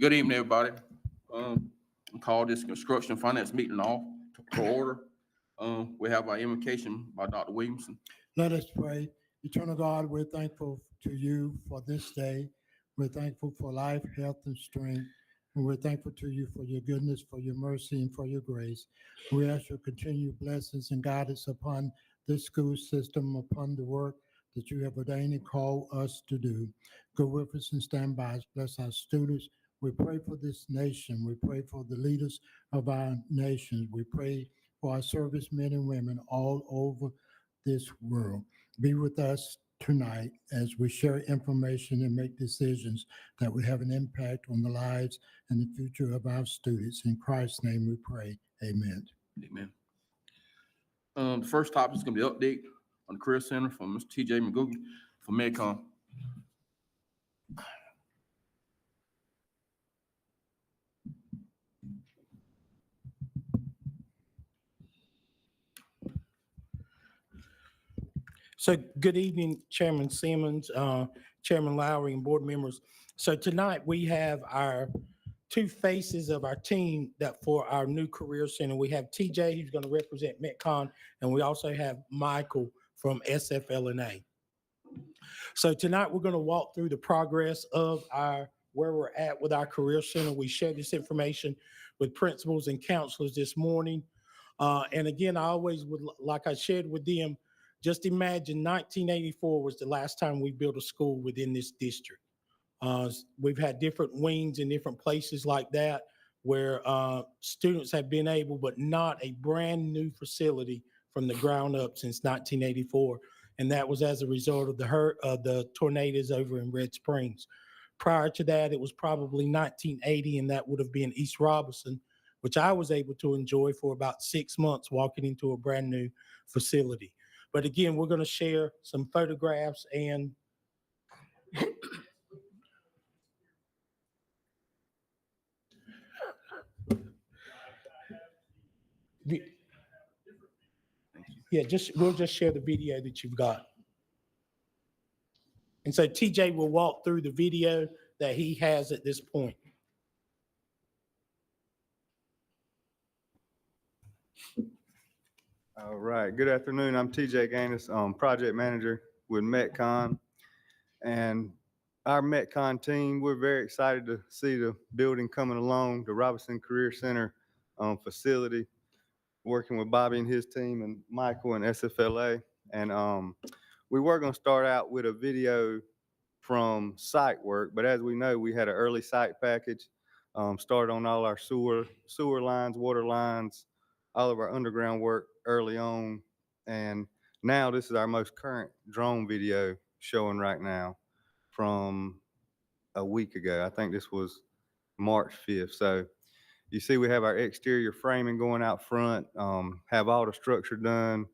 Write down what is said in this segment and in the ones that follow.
Good evening, everybody. Call this construction finance meeting off to order. We have our invocation by Dr. Williamson. Let us pray. Eternal God, we're thankful to you for this day. We're thankful for life, health, and strength. And we're thankful to you for your goodness, for your mercy, and for your grace. We ask your continued blessings and guidance upon this school system, upon the work that you have ordained and called us to do. Go with us and stand by us. Bless our students. We pray for this nation. We pray for the leaders of our nation. We pray for our servicemen and women all over this world. Be with us tonight as we share information and make decisions that will have an impact on the lives and the future of our students. In Christ's name we pray. Amen. Amen. The first topic is going to be update on the Career Center from Mr. T.J. McGoogie from MedCom. So good evening, Chairman Simmons, Chairman Lowry, and board members. So tonight we have our two faces of our team that for our new Career Center. We have TJ, who's going to represent Metcon, and we also have Michael from SFLNA. So tonight we're going to walk through the progress of where we're at with our Career Center. We shared this information with principals and counselors this morning. And again, I always would, like I shared with them, just imagine 1984 was the last time we built a school within this district. We've had different wings in different places like that where students have been able, but not a brand new facility from the ground up since 1984. And that was as a result of the tornadoes over in Red Springs. Prior to that, it was probably 1980, and that would have been East Robeson, which I was able to enjoy for about 6 months walking into a brand new facility. But again, we're going to share some photographs and yeah, we'll just share the video that you've got. And so TJ will walk through the video that he has at this point. All right, good afternoon. I'm TJ Gaines, project manager with Metcon. And our Metcon team, we're very excited to see the building coming along, the Robeson Career Center facility, working with Bobby and his team and Michael and SFLA. And we were gonna start out with a video from site work, but as we know, we had an early site package, started on all our sewer lines, water lines, all of our underground work early on. And now this is our most current drone video showing right now from a week ago. I think this was March 5th. So you see we have our exterior framing going out front, have all the structure done,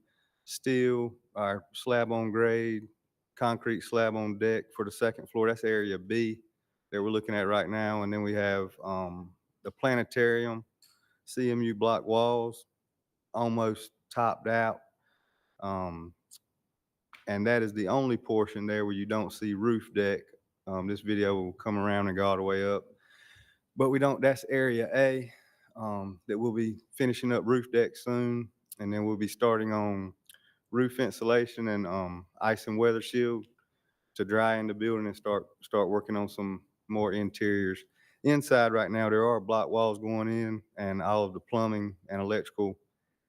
steel, our slab on grade, concrete slab on deck for the second floor. That's area B that we're looking at right now. And then we have the planetarium, CMU block walls, almost topped out. And that is the only portion there where you don't see roof deck. This video will come around and go all the way up. But we don't, that's area A that we'll be finishing up roof deck soon. And then we'll be starting on roof insulation and ice and weather shield to dry in the building and start working on some more interiors. Inside right now, there are block walls going in and all of the plumbing and electrical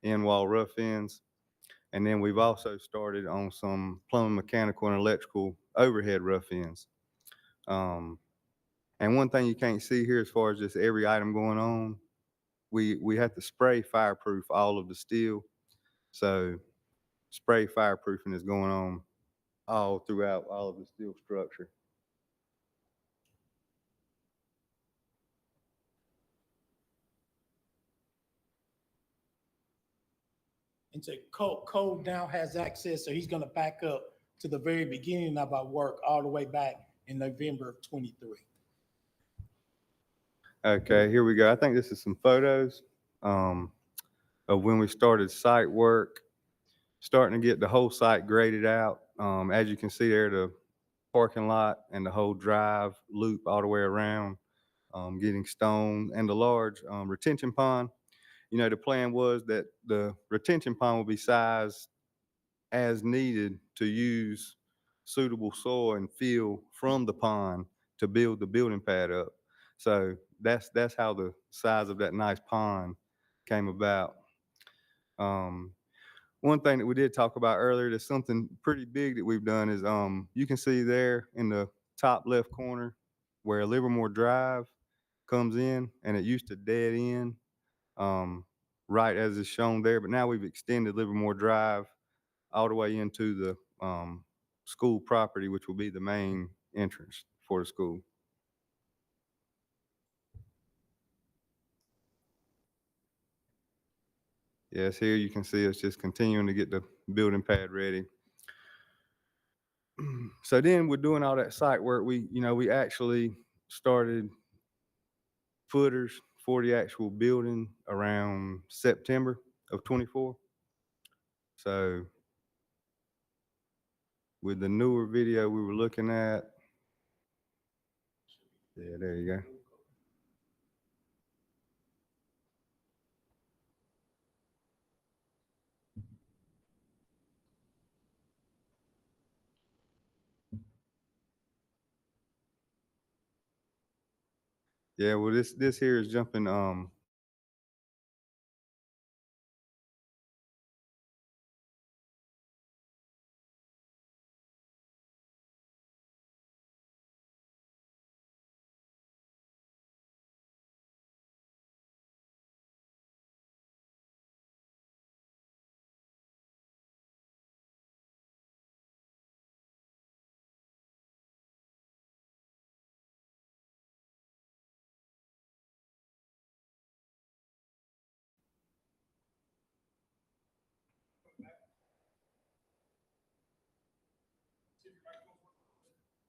end wall rough ends. And then we've also started on some plumbing, mechanical, and electrical overhead rough ends. And one thing you can't see here as far as just every item going on, we have to spray fireproof all of the steel. So spray fireproofing is going on all throughout all of the steel structure. And so Cole now has access, so he's going to back up to the very beginning of our work all the way back in November of 23. Okay, here we go. I think this is some photos of when we started site work, starting to get the whole site graded out. As you can see there, the parking lot and the whole drive loop all the way around. getting stone and the large retention pond. You know, the plan was that the retention pond will be sized as needed to use suitable soil and fill from the pond to build the building pad up. So that's how the size of that nice pond came about. One thing that we did talk about earlier, that's something pretty big that we've done is, you can see there in the top left corner where Livermore Drive comes in, and it used to dead end, right as is shown there, but now we've extended Livermore Drive all the way into the, school property, which will be the main entrance for the school. Yes, here you can see us just continuing to get the building pad ready. So then we're doing all that site work. We actually started footers for the actual building around September of 24. So with the newer video we were looking at, yeah, there you go. Yeah, well, this here is jumping,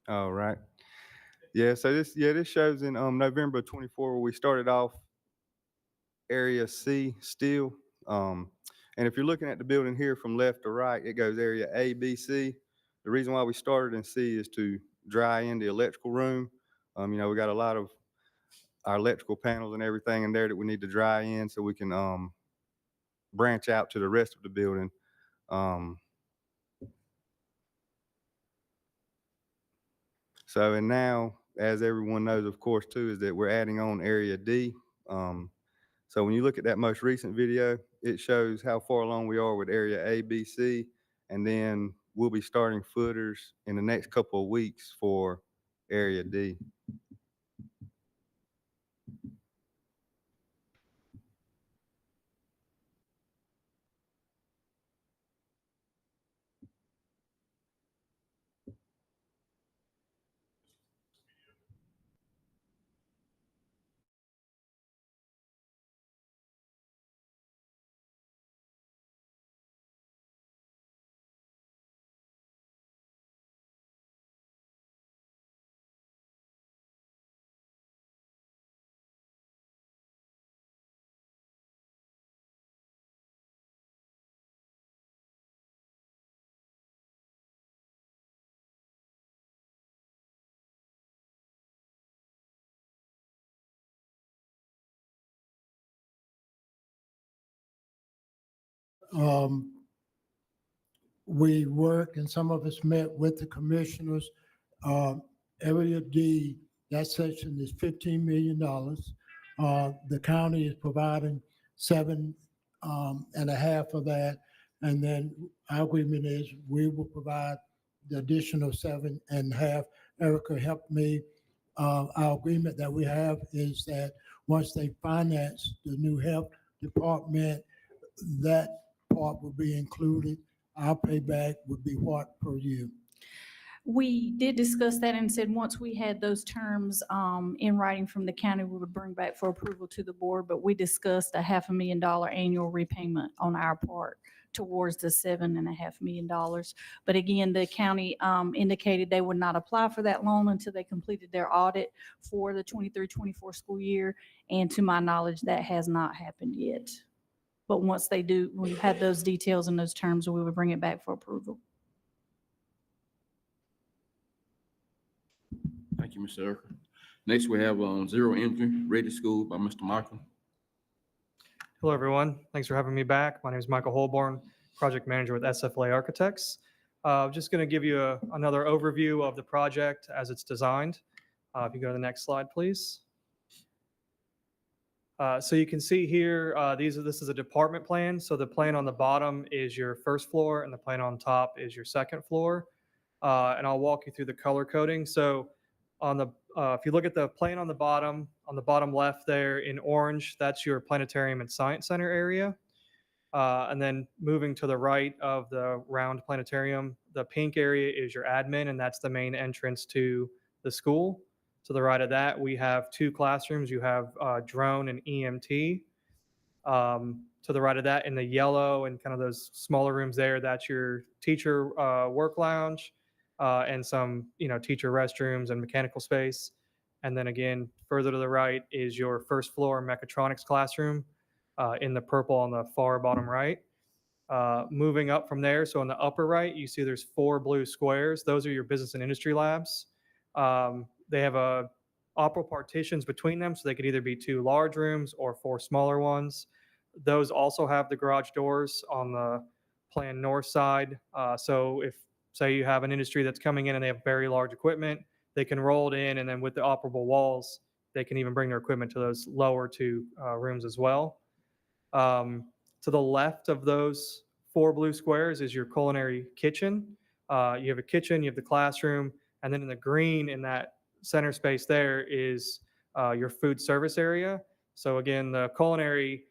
all right. Yeah, so this shows in November 24 where we started off area C still. And if you're looking at the building here from left to right, it goes area A, B, C. The reason why we started in C is to dry in the electrical room. We got a lot of our electrical panels and everything in there that we need to dry in so we can branch out to the rest of the building. And now, as everyone knows, of course, too, is that we're adding on area D. So when you look at that most recent video, it shows how far along we are with area A, B, C, and then we'll be starting footers in the next couple of weeks for area D. We work and some of us met with the commissioners. Area D, that section is $15 million. The county is providing 7.5 of that. And then our agreement is we will provide the additional 7.5. Erica helped me. Our agreement that we have is that once they finance the new health department, that part will be included. Our payback would be what per year? We did discuss that and said once we had those terms in writing from the county, we would bring back for approval to the board, but we discussed a $500,000 annual repayment on our part towards the $7.5 million. But again, the county indicated they would not apply for that loan until they completed their audit for the 23-24 school year. And to my knowledge, that has not happened yet. But once they do, we have those details and those terms, we would bring it back for approval. Thank you, Ms. Erica. Next, we have Zero Entry Ready School by Mr. Michael. Hello, everyone. Thanks for having me back. My name is Michael Holborn, Project Manager with SFLA Architects. Just going to give you another overview of the project as it's designed. If you go to the next slide, please. So you can see here, this is a department plan. So the plan on the bottom is your first floor and the plan on top is your second floor. And I'll walk you through the color coding. So on the, if you look at the plan on the bottom left there in orange, that's your planetarium and science center area. And then moving to the right of the round planetarium, the pink area is your admin, and that's the main entrance to the school. To the right of that, we have two classrooms. You have drone and EMT. To the right of that, in the yellow and kind of those smaller rooms there, that's your teacher work lounge and some, teacher restrooms and mechanical space. And then again, further to the right is your first floor mechatronics classroom in the purple on the far bottom right. Moving up from there, so on the upper right, you see there's 4 blue squares. Those are your business and industry labs. They have operable partitions between them, so they could either be 2 large rooms or 4 smaller ones. Those also have the garage doors on the plan north side. So if, say, you have an industry that's coming in and they have very large equipment, they can roll it in, and then with the operable walls, they can even bring their equipment to those lower 2 rooms as well. To the left of those 4 blue squares is your culinary kitchen. You have a kitchen, you have the classroom, and then in the green in that center space there is your food service area. So again, the culinary,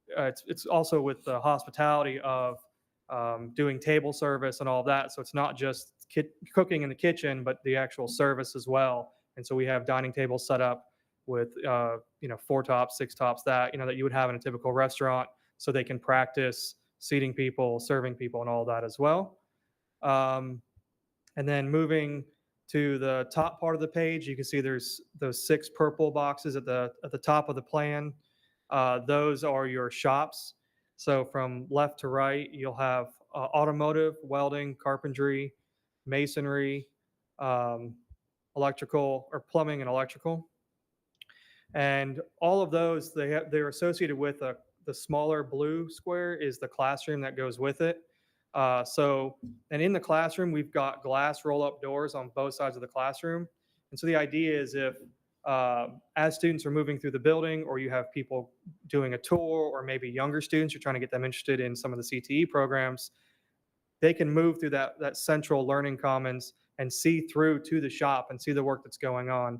it's also with the hospitality of doing table service and all of that. So it's not just cooking in the kitchen, but the actual service as well. And so we have dining tables set up with 4 tops, 6 tops, that you would have in a typical restaurant, so they can practice seating people, serving people, and all that as well. And then moving to the top part of the page, you can see there's those 6 purple boxes at the top of the plan. Those are your shops. So from left to right, you'll have automotive, welding, carpentry, masonry, electrical, or plumbing and electrical. And all of those, they're associated with the smaller blue square is the classroom that goes with it. And in the classroom, we've got glass roll-up doors on both sides of the classroom. And so the idea is if, as students are moving through the building, or you have people doing a tour, or maybe younger students, you're trying to get them interested in some of the CTE programs, they can move through that central learning commons and see through to the shop and see the work that's going on.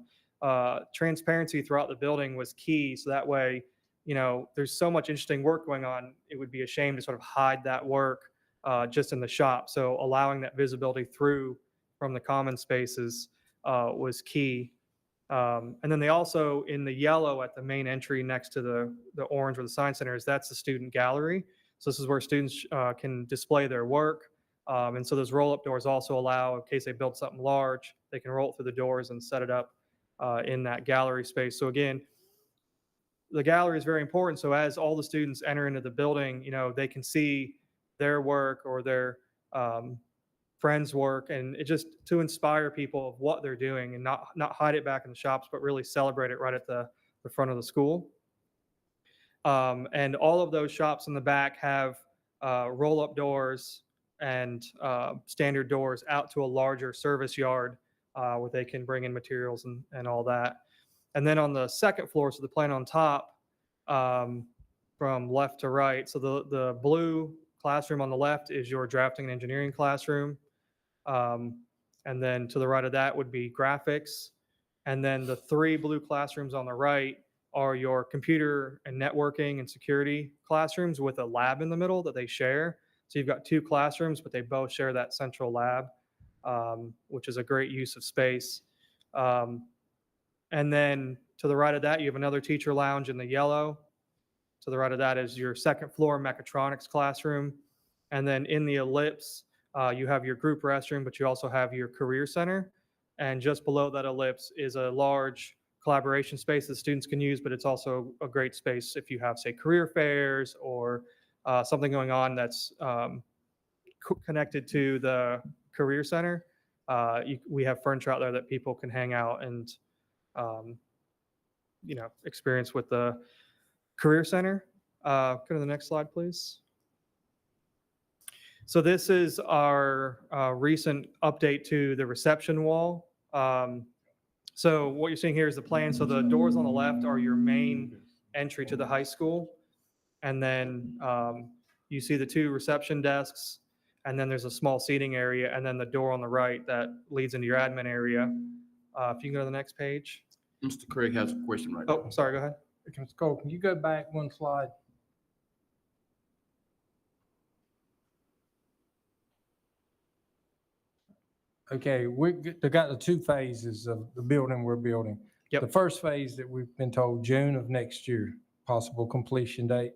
Transparency throughout the building was key. So that way, there's so much interesting work going on, it would be a shame to sort of hide that work just in the shop. So allowing that visibility through from the common spaces was key. And then they also, in the yellow at the main entry next to the orange where the science center is, that's the student gallery. So this is where students can display their work. And so those roll-up doors also allow, in case they build something large, they can roll it through the doors and set it up in that gallery space. So again, the gallery is very important. So as all the students enter into the building, they can see their work or their friends' work, and it just to inspire people of what they're doing and not hide it back in the shops, but really celebrate it right at the front of the school. And all of those shops in the back have roll-up doors and standard doors out to a larger service yard where they can bring in materials and all that. And then on the second floor, so the plan on top, from left to right, so the blue classroom on the left is your drafting and engineering classroom. And then to the right of that would be graphics. And then the 3 blue classrooms on the right are your computer and networking and security classrooms with a lab in the middle that they share. So you've got 2 classrooms, but they both share that central lab, which is a great use of space. And then to the right of that, you have another teacher lounge in the yellow. To the right of that is your second floor mechatronics classroom. And then in the ellipse, you have your group restroom, but you also have your career center. And just below that ellipse is a large collaboration space that students can use, but it's also a great space if you have, say, career fairs or something going on that's connected to the career center. We have furniture out there that people can hang out and, experience with the Career Center. Go to the next slide, please. So this is our recent update to the reception wall. So what you're seeing here is the plan. So the doors on the left are your main entry to the high school. And then you see the 2 reception desks, and then there's a small seating area, and then the door on the right that leads into your admin area. If you can go to the next page. Mr. Craig has a question right now. Oh, sorry, go ahead. Mr. Cole, can you go back one slide? Okay, they got the 2 phases of the building we're building. Yep. The first phase that we've been told June of next year, possible completion date.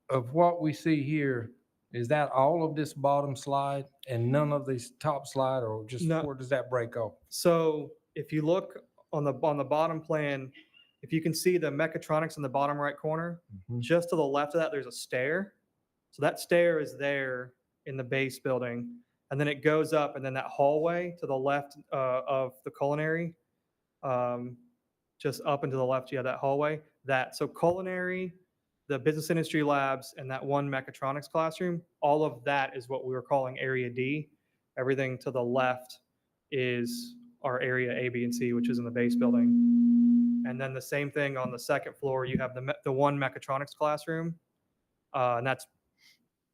Of what we see here, is that all of this bottom slide and none of this top slide, or just No. where does that break off? So if you look on the bottom plan, if you can see the mechatronics in the bottom right corner, Mhm. just to the left of that, there's a stair. So that stair is there in the base building. And then it goes up, and then that hallway to the left of the culinary, just up and to the left, you have that hallway. So culinary, the business industry labs, and that one mechatronics classroom, all of that is what we were calling Area D. Everything to the left is our area A, B, and C, which is in the base building. And then the same thing on the second floor, you have the one mechatronics classroom, and that's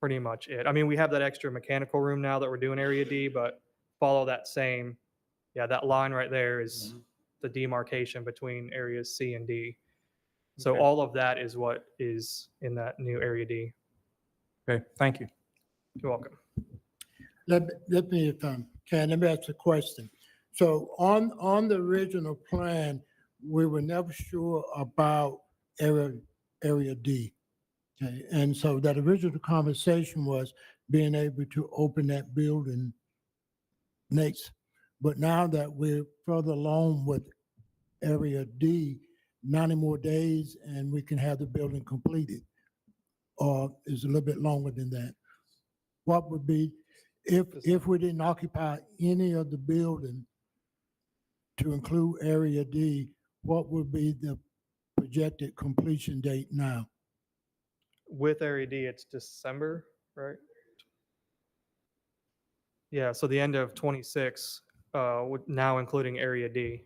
pretty much it. I mean, we have that extra mechanical room now that we're doing Area D, but follow that same, that line right there is the demarcation between areas C and D. So Okay. all of that is what is in that new Area D. Okay, thank you. You're welcome. Let me, if I can, let me ask a question. So on the original plan, we were never sure about area D. Okay, and so that original conversation was being able to open that building next. But now that we're further along with area D, 90 more days and we can have the building completed, or is a little bit longer than that. What would be, if we didn't occupy any of the building to include area D, what would be the projected completion date now? With Area D, it's December, right? Yeah, so the end of 26, now including Area D.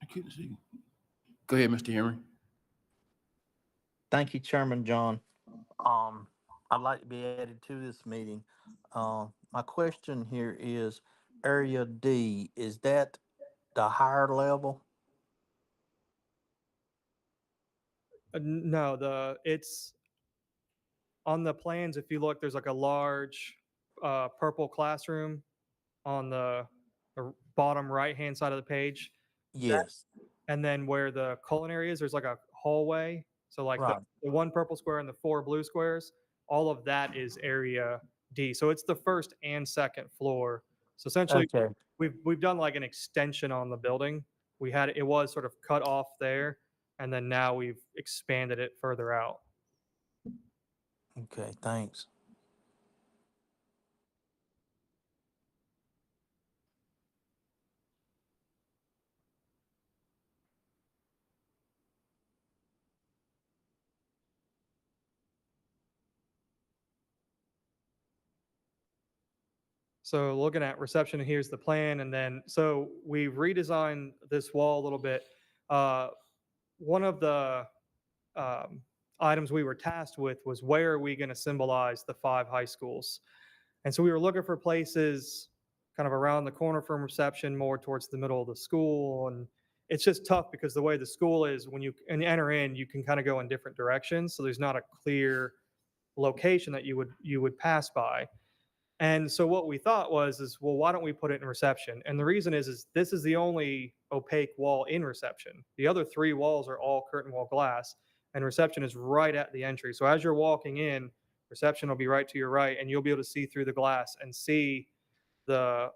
I couldn't see. Go ahead, Mr. Henry. Thank you, Chairman John. I'd like to be added to this meeting. My question here is, Area D, is that the higher level? No, it's on the plans. If you look, there's like a large purple classroom on the bottom right-hand side of the page. Yes, And then where the culinary is, there's like a hallway. So like right. the one purple square and the 4 blue squares, all of that is Area D. So it's the first and second floor. So essentially, Okay, we've done like an extension on the building. It was sort of cut off there, and then now we've expanded it further out. okay, thanks. So looking at reception, here's the plan. And then, so we redesigned this wall a little bit. One of the items we were tasked with was, where are we going to symbolize the 5 high schools? And so we were looking for places kind of around the corner from reception, more towards the middle of the school. And it's just tough because the way the school is, when you enter in, you can kind of go in different directions. So there's not a clear location that you would pass by. And so what we thought was, well, why don't we put it in reception? And the reason is this is the only opaque wall in reception. The other 3 walls are all curtain wall glass, and reception is right at the entry. So as you're walking in, reception will be right to your right, and you'll be able to see through the glass and see the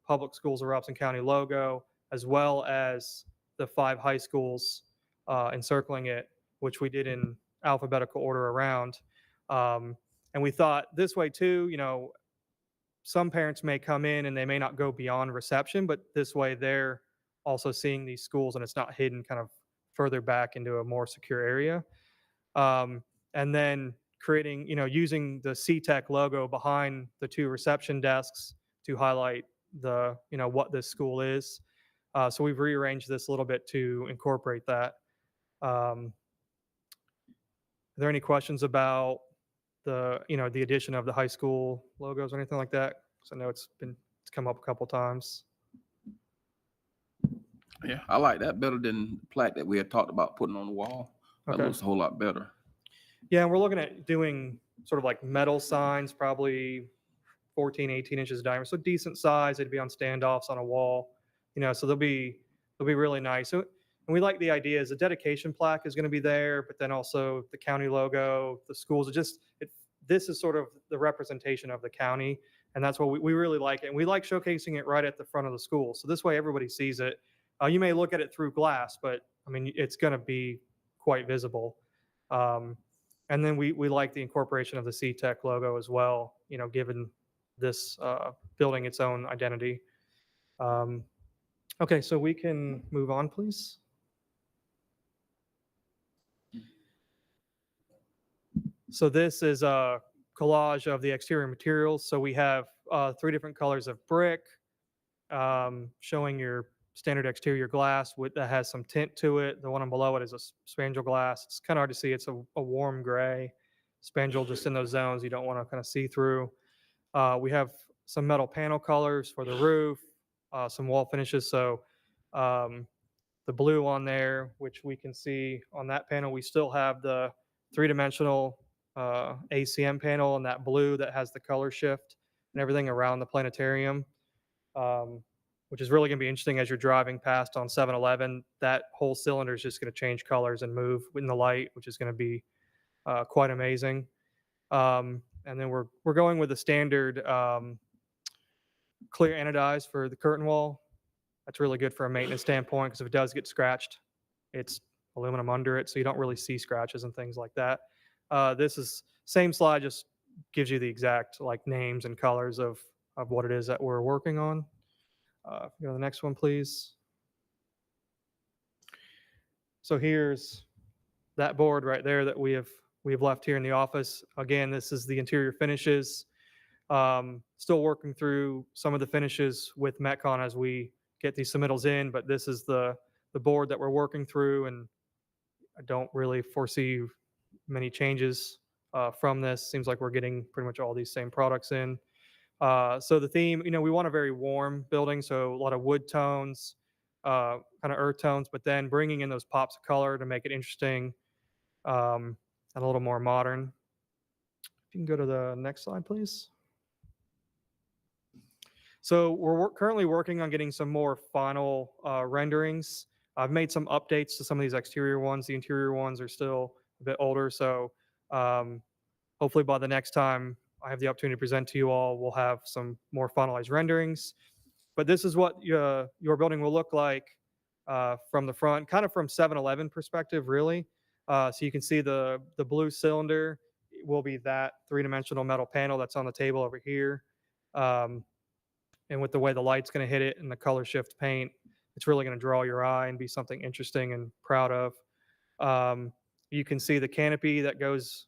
Public Schools of Robeson County logo, as well as the 5 high schools encircling it. which we did in alphabetical order around. And we thought this way too, some parents may come in and they may not go beyond reception, but this way they're also seeing these schools and it's not hidden kind of further back into a more secure area. And then creating, using the CTEC logo behind the 2 reception desks to highlight what this school is. So we've rearranged this a little bit to incorporate that. Are there any questions about the addition of the high school logos or anything like that? Because I know it's come up a couple times. Yeah, I like that better than the plaque that we had talked about putting on the wall. That Okay. looks a whole lot better. Yeah, and we're looking at doing sort of like metal signs, probably 14, 18 inches diameter. So decent size. They'd be on standoffs on a wall, so they'll be really nice. So, and we like the idea is the dedication plaque is going to be there, but then also the county logo, the schools. This is sort of the representation of the county, and that's what we really like it. And we like showcasing it right at the front of the school. So this way everybody sees it. You may look at it through glass, but I mean, it's going to be quite visible. And then we like the incorporation of the CTEC logo as well, given this building its own identity. Okay, so we can move on, please. So this is a collage of the exterior materials. So we have 3 different colors of brick, showing your standard exterior glass that has some tint to it. The one on below it is a spandrel glass. It's kind of hard to see. It's a warm gray spandrel just in those zones you don't want to kind of see through. We have some metal panel colors for the roof, some wall finishes. So the blue on there, which we can see on that panel, we still have the 3-dimensional ACM panel and that blue that has the color shift and everything around the planetarium, which is really going to be interesting as you're driving past on 7-Eleven. That whole cylinder is just going to change colors and move in the light, which is going to be quite amazing. And then we're going with the standard clear anodized for the curtain wall. That's really good for a maintenance standpoint because if it does get scratched, it's aluminum under it, so you don't really see scratches and things like that. This is same slide, just gives you the exact names and colors of what it is that we're working on. Go to the next one, please. So here's that board right there that we have left here in the office. Again, this is the interior finishes. Still working through some of the finishes with Metcon as we get these submittals in, but this is the board that we're working through, and I don't really foresee many changes from this. Seems like we're getting pretty much all these same products in. So the theme, we want a very warm building, so a lot of wood tones, kind of earth tones, but then bringing in those pops of color to make it interesting and a little more modern. If you can go to the next slide, please. So we're currently working on getting some more final renderings. I've made some updates to some of these exterior ones. The interior ones are still a bit older, so hopefully by the next time I have the opportunity to present to you all, we'll have some more finalized renderings. But this is what your building will look like from the front, kind of from 7-Eleven perspective, really. So you can see the blue cylinder will be that 3-dimensional metal panel that's on the table over here. And with the way the light's going to hit it and the color shift paint, it's really going to draw your eye and be something interesting and proud of. You can see the canopy that goes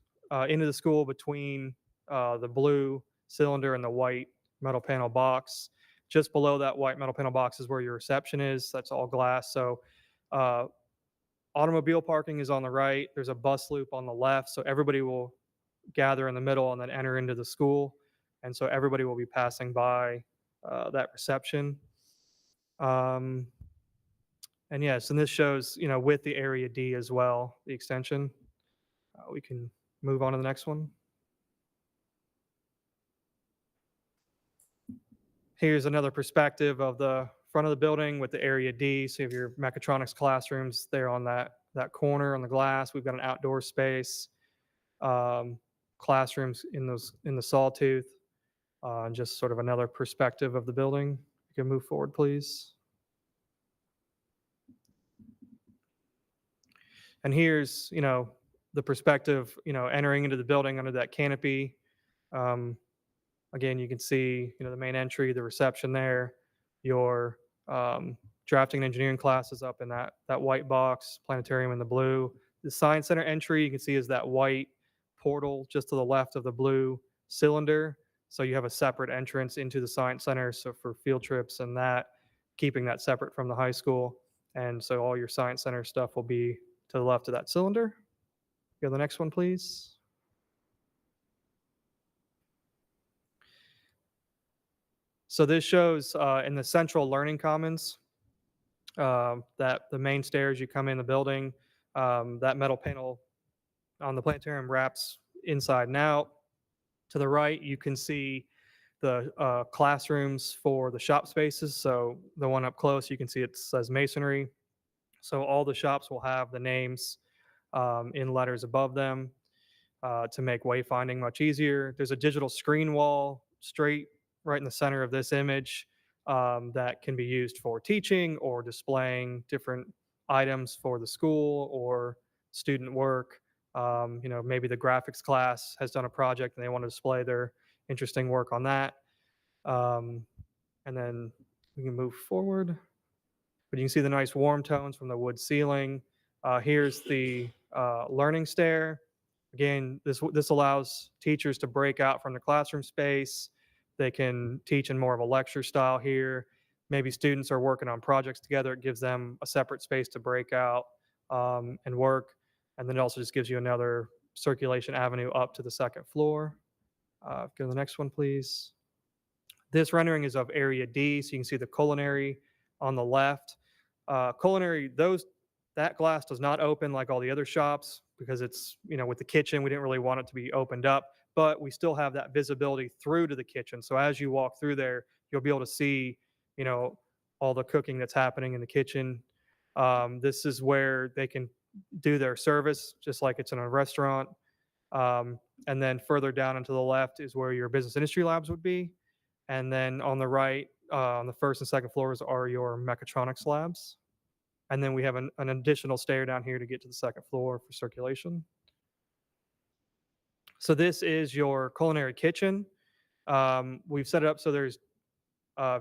into the school between the blue cylinder and the white metal panel box. Just below that white metal panel box is where your reception is. That's all glass. So automobile parking is on the right. There's a bus loop on the left. So everybody will gather in the middle and then enter into the school. And so everybody will be passing by that reception. And yes, and this shows, with the area D as well, the extension. We can move on to the next one. Here's another perspective of the front of the building with the area D. So you have your mechatronics classrooms there on that corner on the glass. We've got an outdoor space, classrooms in the sawtooth, and just sort of another perspective of the building. You can move forward, please. And here's, the perspective, entering into the building under that canopy. Again, you can see, the main entry, the reception there, your drafting and engineering classes up in that white box, planetarium in the blue. The science center entry, you can see, is that white portal just to the left of the blue cylinder. So you have a separate entrance into the science center. So for field trips and that, keeping that separate from the high school. And so all your science center stuff will be to the left of that cylinder. Go to the next one, please. So this shows in the central learning commons that the main stairs, you come in the building, that metal panel on the planetarium wraps inside and out. To the right, you can see the classrooms for the shop spaces. So the one up close, you can see it says masonry. So all the shops will have the names in letters above them to make wayfinding much easier. There's a digital screen wall straight right in the center of this image that can be used for teaching or displaying different items for the school or student work. Maybe the graphics class has done a project and they want to display their interesting work on that. And then we can move forward. But you can see the nice warm tones from the wood ceiling. Here's the learning stair. Again, this allows teachers to break out from the classroom space. They can teach in more of a lecture style here. Maybe students are working on projects together. It gives them a separate space to break out and work. And then it also just gives you another circulation avenue up to the second floor. Go to the next one, please. This rendering is of area D, so you can see the culinary on the left. Culinary, that glass does not open like all the other shops because it's, with the kitchen, we didn't really want it to be opened up, but we still have that visibility through to the kitchen. So as you walk through there, you'll be able to see, all the cooking that's happening in the kitchen. This is where they can do their service, just like it's in a restaurant. And then further down and to the left is where your business industry labs would be. And then on the right, on the first and second floors are your mechatronics labs. And then we have an additional stair down here to get to the second floor for circulation. So this is your culinary kitchen. We've set it up so there's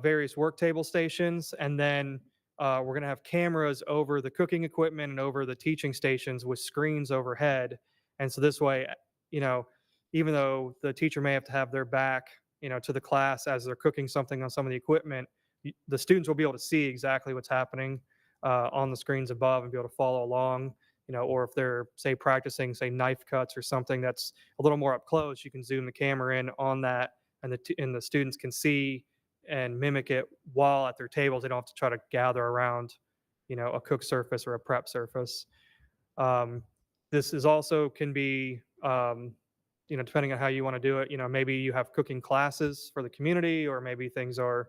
various work table stations, and then we're going to have cameras over the cooking equipment and over the teaching stations with screens overhead. And so this way, even though the teacher may have to have their back, to the class as they're cooking something on some of the equipment, the students will be able to see exactly what's happening on the screens above and be able to follow along, or if they're, say, practicing, say, knife cuts or something that's a little more up close, you can zoom the camera in on that, and the students can see and mimic it while at their tables. They don't have to try to gather around, a cook surface or a prep surface. This is also can be, depending on how you want to do it, maybe you have cooking classes for the community, or maybe things are,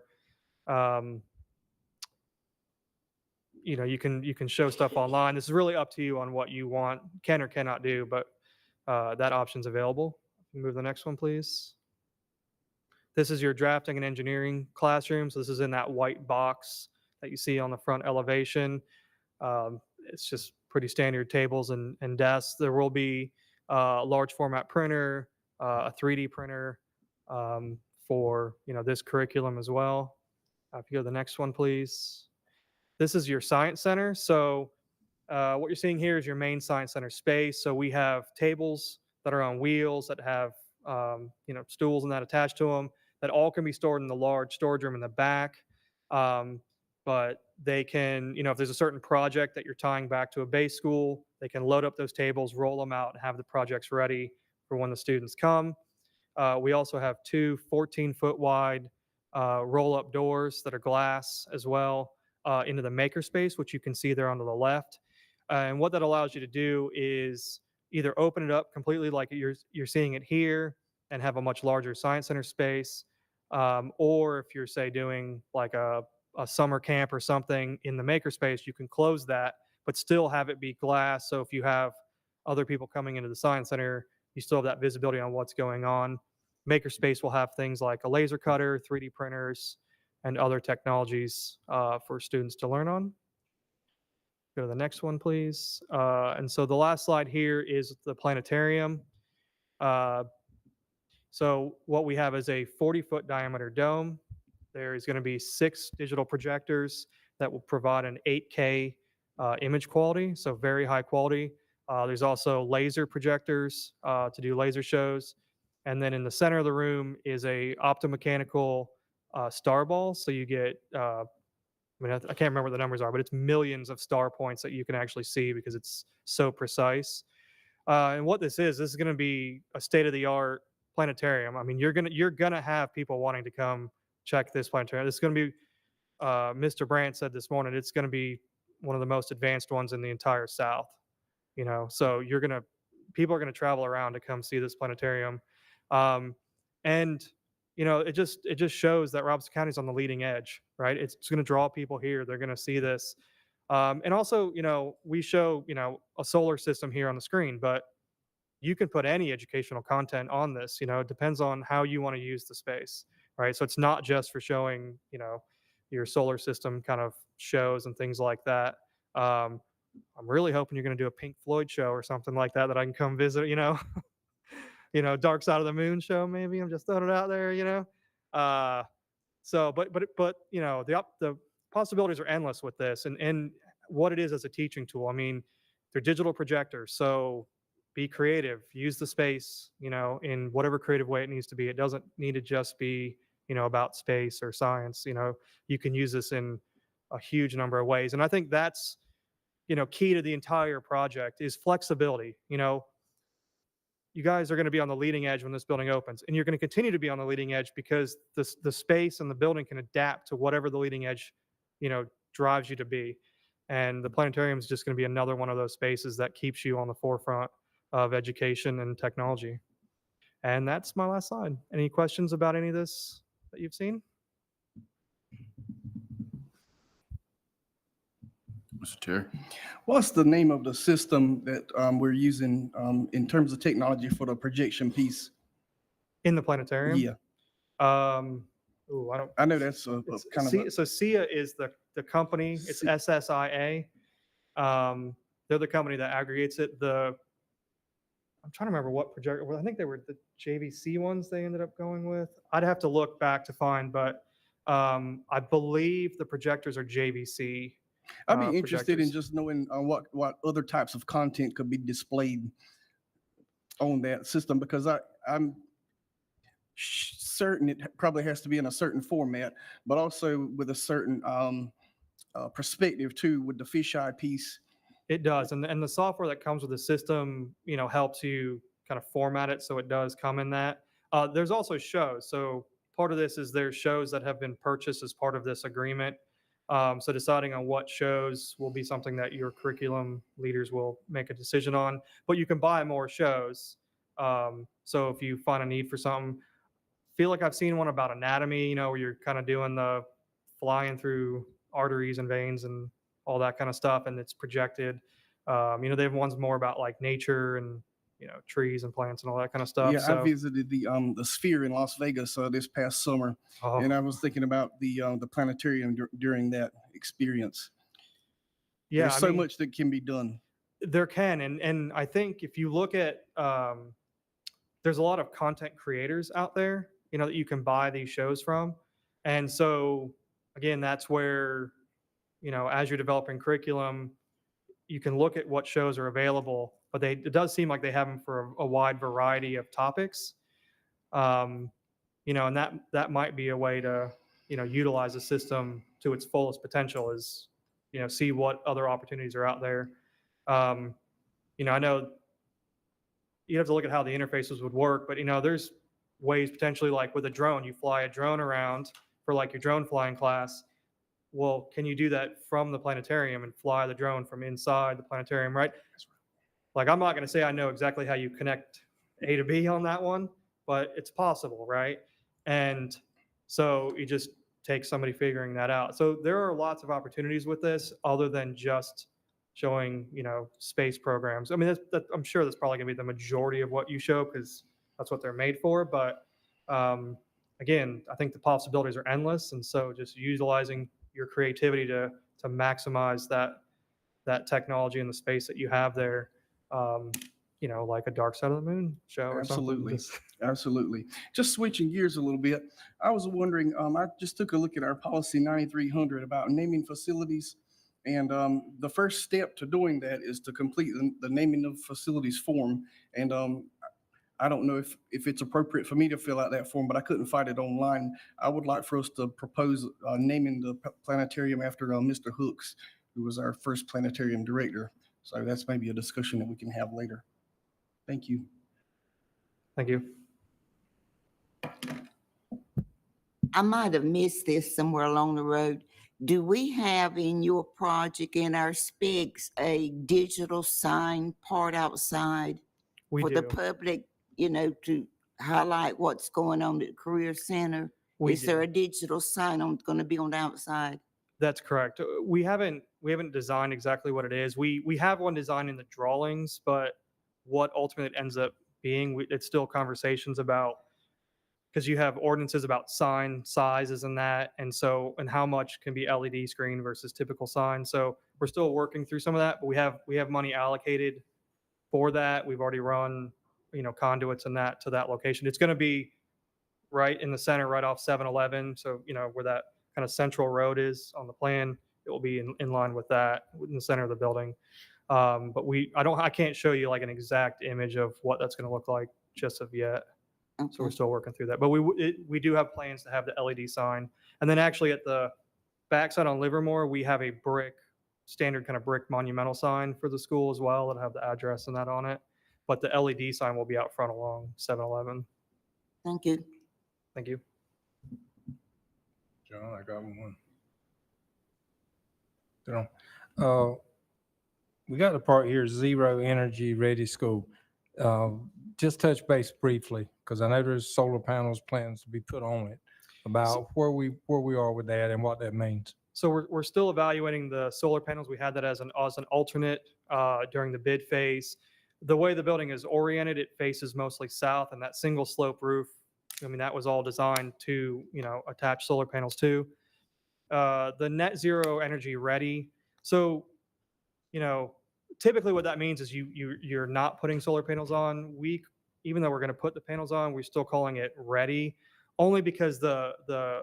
you can show stuff online. This is really up to you on what you can or cannot do, but that option's available. Move the next one, please. This is your drafting and engineering classroom. So this is in that white box that you see on the front elevation. It's just pretty standard tables and desks. There will be a large format printer, a 3D printer for this curriculum as well. If you go to the next one, please. This is your science center. So what you're seeing here is your main science center space. So we have tables that are on wheels that have stools and that attached to them that all can be stored in the large storage room in the back. But they can, if there's a certain project that you're tying back to a base school, they can load up those tables, roll them out, and have the projects ready for when the students come. We also have two 14-foot wide roll-up doors that are glass as well into the makerspace, which you can see there on the left. And what that allows you to do is either open it up completely like you're seeing it here and have a much larger science center space, or if you're, say, doing like a summer camp or something in the makerspace, you can close that, but still have it be glass. So if you have other people coming into the science center, you still have that visibility on what's going on. Makerspace will have things like a laser cutter, 3D printers, and other technologies for students to learn on. Go to the next one, please. And so the last slide here is the planetarium. So what we have is a 40-foot diameter dome. There is going to be 6 digital projectors that will provide an 8K image quality, so very high quality. There's also laser projectors to do laser shows. And then in the center of the room is a optomechanical star ball. So you get, I can't remember what the numbers are, but it's millions of star points that you can actually see because it's so precise. And what this is going to be a state-of-the-art planetarium. I mean, you're gonna have people wanting to come check this planetarium. This is going to be, Mr. Brandt said this morning, it's going to be one of the most advanced ones in the entire South. So people are gonna travel around to come see this planetarium, and it just shows that Robeson County is on the leading edge, right? It's going to draw people here. They're going to see this. And also, we show, a solar system here on the screen, but you can put any educational content on this. It depends on how you want to use the space, right? So it's not just for showing, your solar system kind of shows and things like that. I'm really hoping you're going to do a Pink Floyd show or something like that I can come visit, Dark Side of the Moon show, maybe. I'm just throwing it out there. So, but the possibilities are endless with this, and what it is as a teaching tool. I mean, they're digital projectors, so be creative, use the space, in whatever creative way it needs to be. It doesn't need to just be, about space or science. You can use this in a huge number of ways, and I think that's, key to the entire project is flexibility. You guys are going to be on the leading edge when this building opens, and you're going to continue to be on the leading edge because the space and the building can adapt to whatever the leading edge, drives you to be. And the planetarium is just going to be another one of those spaces that keeps you on the forefront of education and technology. And that's my last slide. Any questions about any of this that you've seen? Mr. Terry. What's the name of the system that we're using in terms of technology for the projection piece? In the planetarium? Yeah, I know that's a kind of a, So SIA is the company. It's SSIA. They're the company that aggregates it. I'm trying to remember what projector. Well, I think they were the JVC ones they ended up going with. I'd have to look back to find, but I believe the projectors are JVC. I'd be interested in projectors. just knowing what other types of content could be displayed on that system, because I'm certain it probably has to be in a certain format, but also with a certain perspective too, with the fisheye piece. It does, and the software that comes with the system, helps you kind of format it so it does come in that. There's also shows. So part of this is there's shows that have been purchased as part of this agreement. So deciding on what shows will be something that your curriculum leaders will make a decision on. But you can buy more shows. So if you find a need for something, feel like I've seen one about anatomy, where you're kind of doing the flying through arteries and veins and all that kind of stuff, and it's projected. They have ones more about like nature and trees and plants and all that kind of stuff. Yeah, So, I visited the Sphere in Las Vegas this past summer, oh, and I was thinking about the planetarium during that experience. yeah, There's so much that can be done. There can, and I think if you look at, there's a lot of content creators out there, that you can buy these shows from, and so again, that's where, as you're developing curriculum, you can look at what shows are available, but it does seem like they have them for a wide variety of topics, and that might be a way to, utilize the system to its fullest potential is, see what other opportunities are out there. I know you have to look at how the interfaces would work, but there's ways potentially like with a drone, you fly a drone around for like your drone flying class. Well, can you do that from the planetarium and fly the drone from inside the planetarium, right? Like, I'm not going to say I know exactly how you connect A to B on that one, but it's possible, right? And so you just take somebody figuring that out. So there are lots of opportunities with this other than just showing, space programs. I mean, I'm sure that's probably going to be the majority of what you show because that's what they're made for. But again, I think the possibilities are endless. And so just utilizing your creativity to maximize that, that technology and the space that you have there, like a Dark Side of the Moon show or Absolutely. something. Absolutely. Just switching gears a little bit, I was wondering, I just took a look at our policy 9300 about naming facilities. And the first step to doing that is to complete the naming of facilities form. And I don't know if it's appropriate for me to fill out that form, but I couldn't find it online. I would like for us to propose naming the planetarium after Mr. Hooks, who was our first planetarium director. So that's maybe a discussion that we can have later. Thank you. Thank you. I might have missed this somewhere along the road. Do we have in your project, in our specs, a digital sign part outside We for the do. public, to highlight what's going on at the Career Center? We Is there do. a digital sign going to be on the outside? That's correct. We haven't designed exactly what it is. We have one design in the drawings, but what ultimately it ends up being, it's still conversations about, because you have ordinances about sign sizes and that, and how much can be LED screen versus typical sign. So we're still working through some of that, but we have money allocated for that. We've already run, conduits and that to that location. It's going to be right in the center, right off 7-Eleven. So, where that kind of central road is on the plan, it will be in line with that in the center of the building. But I can't show you like an exact image of what that's going to look like just of yet. So we're Okay. still working through that. But we do have plans to have the LED sign. And then actually at the backside on Livermore, we have a standard kind of brick monumental sign for the school as well that have the address and that on it. But the LED sign will be out front along 7-Eleven. Thank you. Thank you. John, I got one. So, we got the part here, zero energy ready school. Just touch base briefly, because I know there's solar panels plans to be put on it, about where we are with that and what that means. So we're still evaluating the solar panels. We had that as an alternate during the bid phase. The way the building is oriented, it faces mostly south, and that single slope roof, that was all designed to, attach solar panels to. The net zero energy ready. So, typically what that means is you're not putting solar panels on. Even though we're going to put the panels on, we're still calling it ready, only because the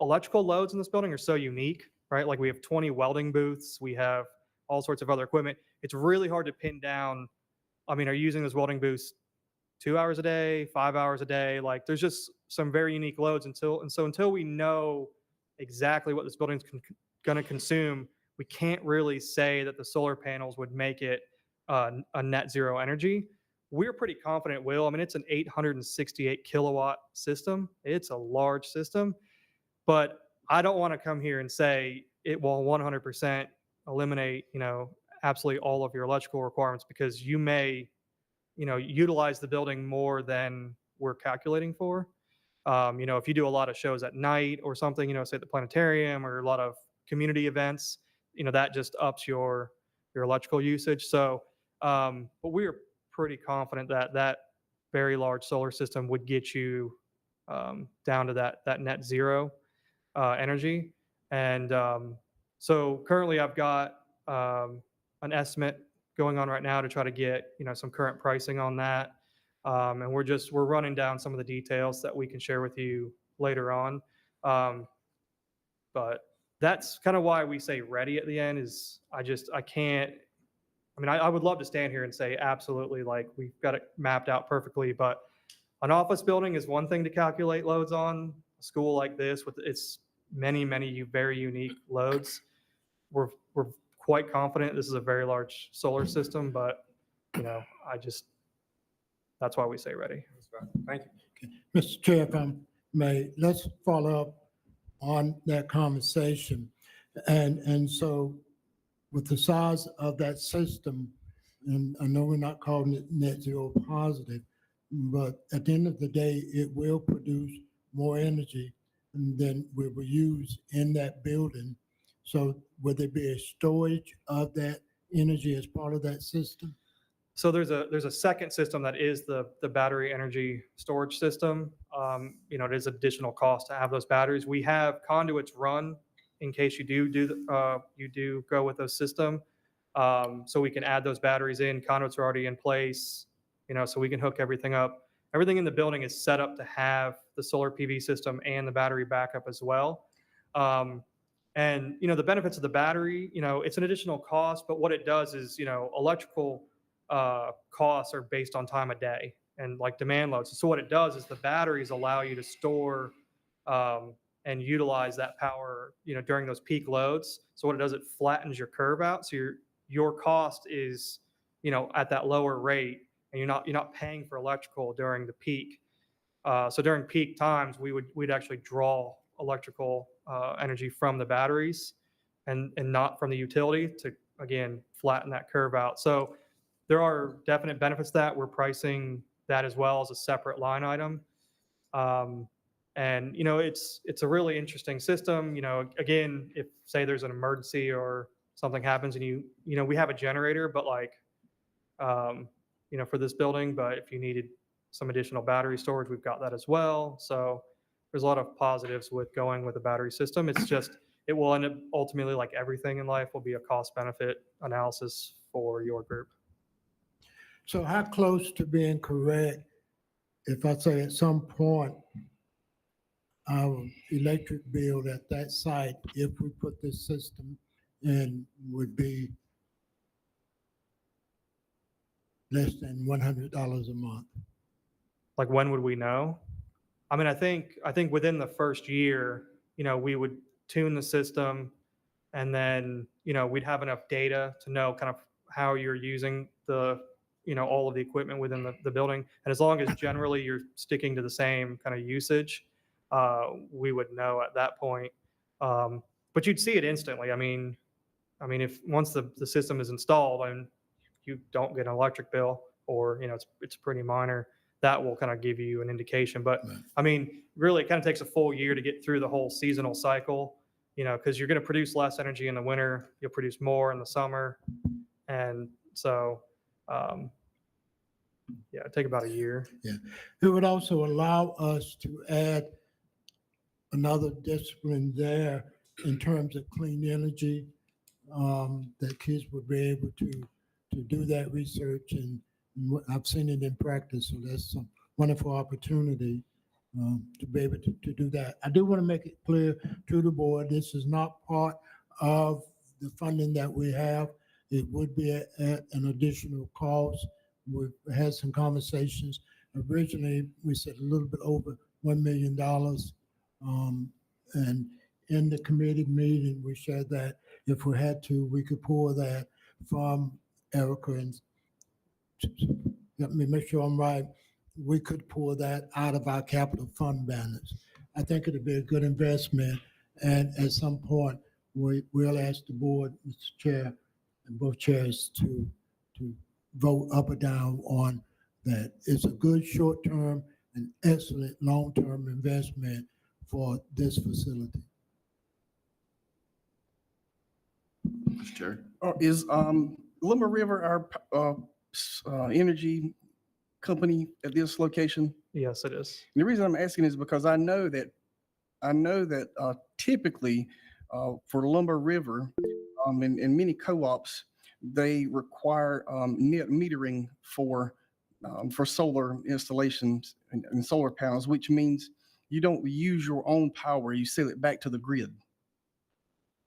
electrical loads in this building are so unique, right? Like we have 20 welding booths, we have all sorts of other equipment. It's really hard to pin down. Are you using those welding booths 2 hours a day, 5 hours a day? Like there's just some very unique loads until we know exactly what this building's going to consume, we can't really say that the solar panels would make it a net zero energy. We're pretty confident it will. It's an 868 kilowatt system. It's a large system, but I don't want to come here and say it will 100% eliminate, absolutely all of your electrical requirements, because you may, utilize the building more than we're calculating for. If you do a lot of shows at night or something, say at the planetarium or a lot of community events, that just ups your electrical usage. So, but we are pretty confident that very large solar system would get you down to that net zero energy. And so currently I've got an estimate going on right now to try to get, some current pricing on that. And we're running down some of the details that we can share with you later on. But that's kind of why we say ready at the end is I can't, I would love to stand here and say, absolutely, like we've got it mapped out perfectly, but an office building is one thing to calculate loads on. A school like this with its many, many very unique loads, we're quite confident this is a very large solar system, but that's why we say ready. Thank you. Mr. Chair, if I may, let's follow up on that conversation. And so with the size of that system, and I know we're not calling it net zero positive, but at the end of the day, it will produce more energy than we will use in that building. So would there be a storage of that energy as part of that system? So there's a second system that is the battery energy storage system. It is additional cost to have those batteries. We have conduits run in case you do go with those system. So we can add those batteries in. Conduits are already in place, so we can hook everything up. Everything in the building is set up to have the solar PV system and the battery backup as well. And the benefits of the battery, it's an additional cost, but what it does is, electrical costs are based on time of day and like demand loads. So what it does is the batteries allow you to store and utilize that power, during those peak loads. So what it does, it flattens your curve out. So your cost is, at that lower rate, and you're not paying for electrical during the peak. So during peak times, we'd actually draw electrical energy from the batteries and not from the utility to, again, flatten that curve out. So there are definite benefits to that. We're pricing that as well as a separate line item. And it's a really interesting system. Again, if say there's an emergency or something happens and we have a generator, but like, for this building, but if you needed some additional battery storage, we've got that as well. So there's a lot of positives with going with a battery system. It's just, it will end up ultimately, like everything in life, will be a cost benefit analysis for your group. So how close to being correct, if I say at some point, our electric bill at that site, if we put this system in, would be less than $100 a month? Like, when would we know? I mean, I think within the first year, we would tune the system, and then, we'd have enough data to know kind of how you're using the, all of the equipment within the building. And as long as generally you're sticking to the same kind of usage, we would know at that point. But you'd see it instantly. I mean, if once the system is installed and you don't get an electric bill, or, it's pretty minor, that will kind of give you an indication. But Right. I mean, really, it kind of takes a full year to get through the whole seasonal cycle, because you're going to produce less energy in the winter, you'll produce more in the summer. And so, it'd take about a year. It would also allow us to add another discipline there in terms of clean energy, that kids would be able to do that research, and I've seen it in practice. So that's some wonderful opportunity to be able to do that. I do want to make it clear to the board, this is not part of the funding that we have. It would be at an additional cost. We've had some conversations. Originally, we said a little bit over $1 million. And in the committee meeting, we said that if we had to, we could pull that from Erica, and let me make sure I'm right. We could pull that out of our capital fund balance. I think it'd be a good investment. And at some point, we'll ask the board, Mr. Chair, and both chairs to vote up or down on that. It's a good short-term and excellent long-term investment for this facility. Mr. Chair. Is Lumber River our energy company at this location? Yes, it is. And the reason I'm asking is because I know that typically for Lumber River and many co-ops, they require net metering for solar installations and solar panels, which means you don't use your own power, you sell it back to the grid.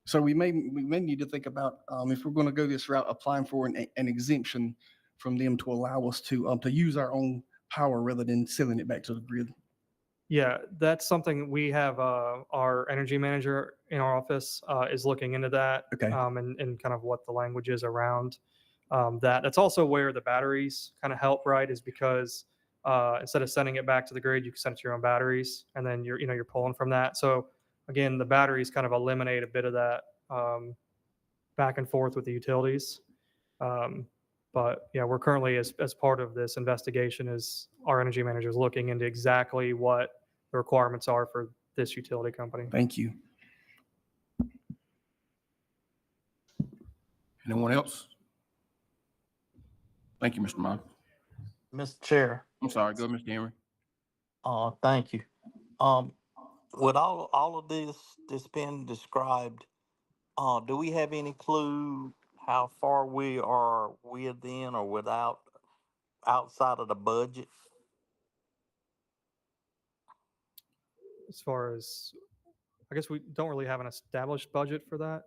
So we may need to think about, if we're going to go this route, applying for an exemption from them to allow us to use our own power rather than selling it back to the grid. Yeah, that's something we have, our energy manager in our office is looking into that. Okay. And kind of what the language is around that. That's also where the batteries kind of help, right? Is because instead of sending it back to the grid, you can send it to your own batteries, and then you're pulling from that. So again, the batteries kind of eliminate a bit of that back and forth with the utilities. But yeah, we're currently, as part of this investigation, is our energy manager is looking into exactly what the requirements are for this utility company. Thank you. Anyone else? Thank you, Mr. Miles. Mr. Chair, I'm sorry, go, Mr. Henry. thank you. With all of this being described, do we have any clue how far we are within or without, outside of the budget? As far as, I guess we don't really have an established budget for that.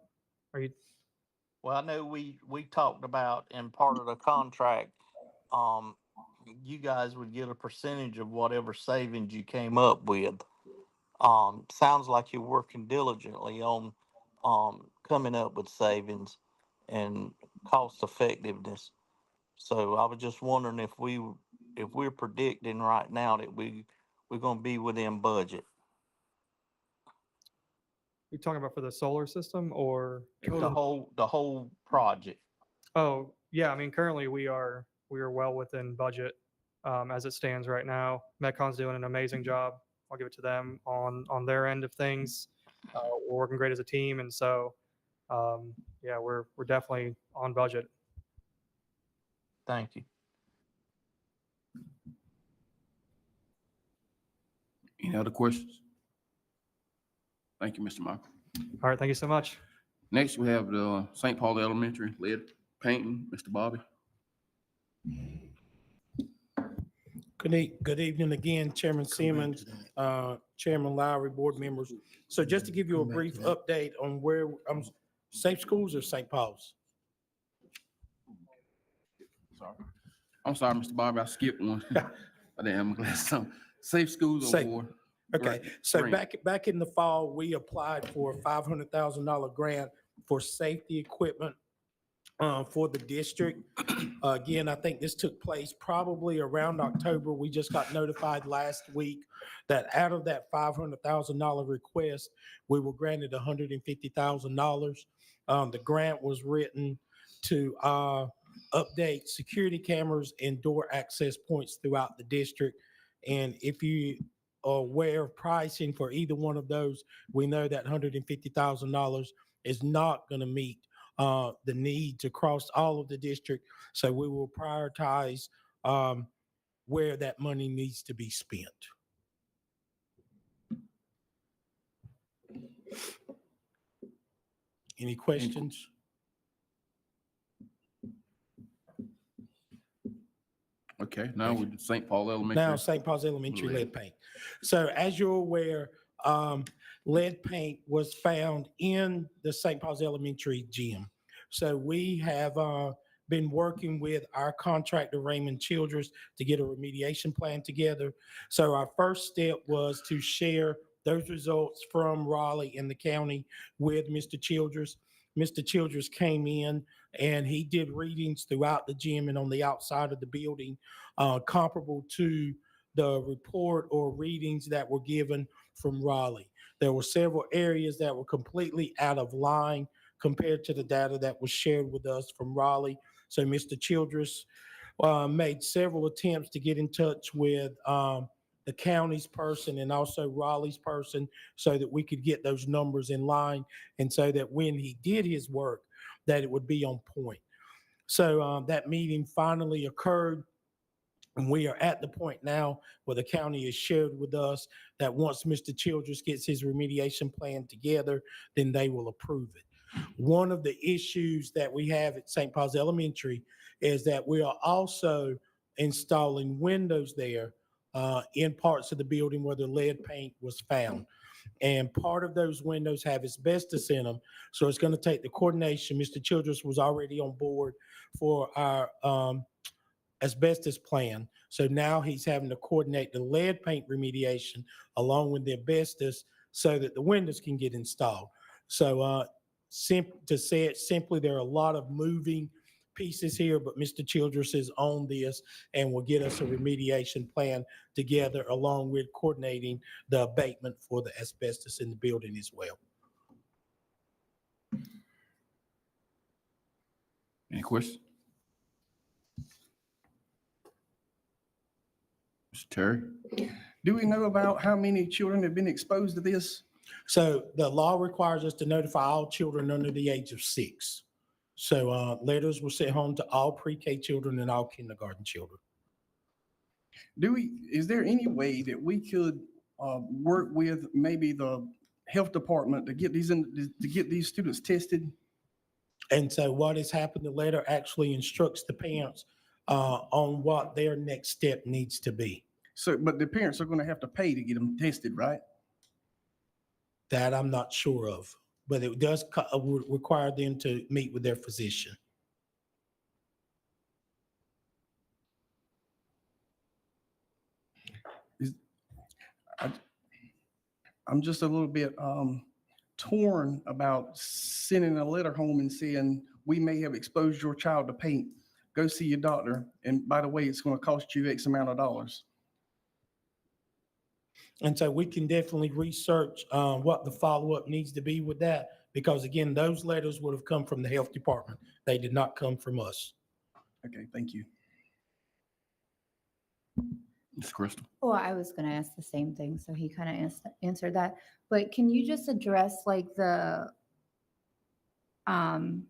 Are you, Well, I know we talked about in part of the contract, you guys would get a percentage of whatever savings you came up with. Sounds like you're working diligently on, coming up with savings and cost effectiveness. So I was just wondering if we're predicting right now that we're gonna be within budget. you talking about for the solar system or? The whole project. Oh, yeah, I mean, currently we are well within budget, as it stands right now. Metcon's doing an amazing job. I'll give it to them on their end of things. We're working great as a team, and so, yeah, we're definitely on budget. Thank you. Any other questions? Thank you, Mr. Michael. All right, thank you so much. Next, we have the St. Paul Elementary lead painting, Mr. Bobby. Good evening again, Chairman Simmons, Chairman Lowry, board members. So just to give you a brief update on where, Safe Schools or St. Paul's? Sorry. I'm sorry, Mr. Bobby, I skipped one. I didn't have my glasses on. Safe Schools Safe. Award. Okay, so Grant. back in the fall, we applied for a $500,000 grant for safety equipment for the district. Again, I think this took place probably around October. We just got notified last week that out of that $500,000 request, we were granted $150,000. The grant was written to update security cameras and door access points throughout the district. And if you are aware of pricing for either one of those, we know that $150,000 is not going to meet the needs across all of the district. So we will prioritize where that money needs to be spent. Any questions? Okay, now with St. Paul Elementary. Now, St. Paul's Elementary lead paint. So as you're aware, lead paint was found in the St. Paul's Elementary gym. So we have been working with our contractor, Raymond Childress, to get a remediation plan together. So our first step was to share those results from Raleigh and the county with Mr. Childress. Mr. Childress came in and he did readings throughout the gym and on the outside of the building, comparable to the report or readings that were given from Raleigh. There were several areas that were completely out of line compared to the data that was shared with us from Raleigh. So Mr. Childress made several attempts to get in touch with the county's person and also Raleigh's person so that we could get those numbers in line and so that when he did his work, that it would be on point. So that meeting finally occurred. And we are at the point now where the county has shared with us that once Mr. Childress gets his remediation plan together, then they will approve it. One of the issues that we have at St. Paul's Elementary is that we are also installing windows there in parts of the building where the lead paint was found. And part of those windows have asbestos in them. So it's going to take the coordination. Mr. Childress was already on board for our asbestos plan. So now he's having to coordinate the lead paint remediation along with the asbestos so that the windows can get installed. So to say it simply, there are a lot of moving pieces here, but Mr. Childress is on this and will get us a remediation plan together along with coordinating the abatement for the asbestos in the building as well. Any questions? Mr. Terry? Do we know about how many children have been exposed to this? So the law requires us to notify all children under the age of 6. So letters were sent home to all pre-K children and all kindergarten children. Is there any way that we could work with maybe the health department to get these students tested? And so what has happened, the letter actually instructs the parents on what their next step needs to be. So, but the parents are gonna have to pay to get them tested, right? That I'm not sure of, but it does would require them to meet with their physician. I'm just a little bit torn about sending a letter home and saying, we may have exposed your child to paint. Go see your doctor. And by the way, it's going to cost you X amount of dollars. And so we can definitely research what the follow-up needs to be with that, because again, those letters would have come from the health department. They did not come from us. Okay, thank you. Ms. Crystal. Well, I was going to ask the same thing, so he kind of answered that. But can you just address like the, oh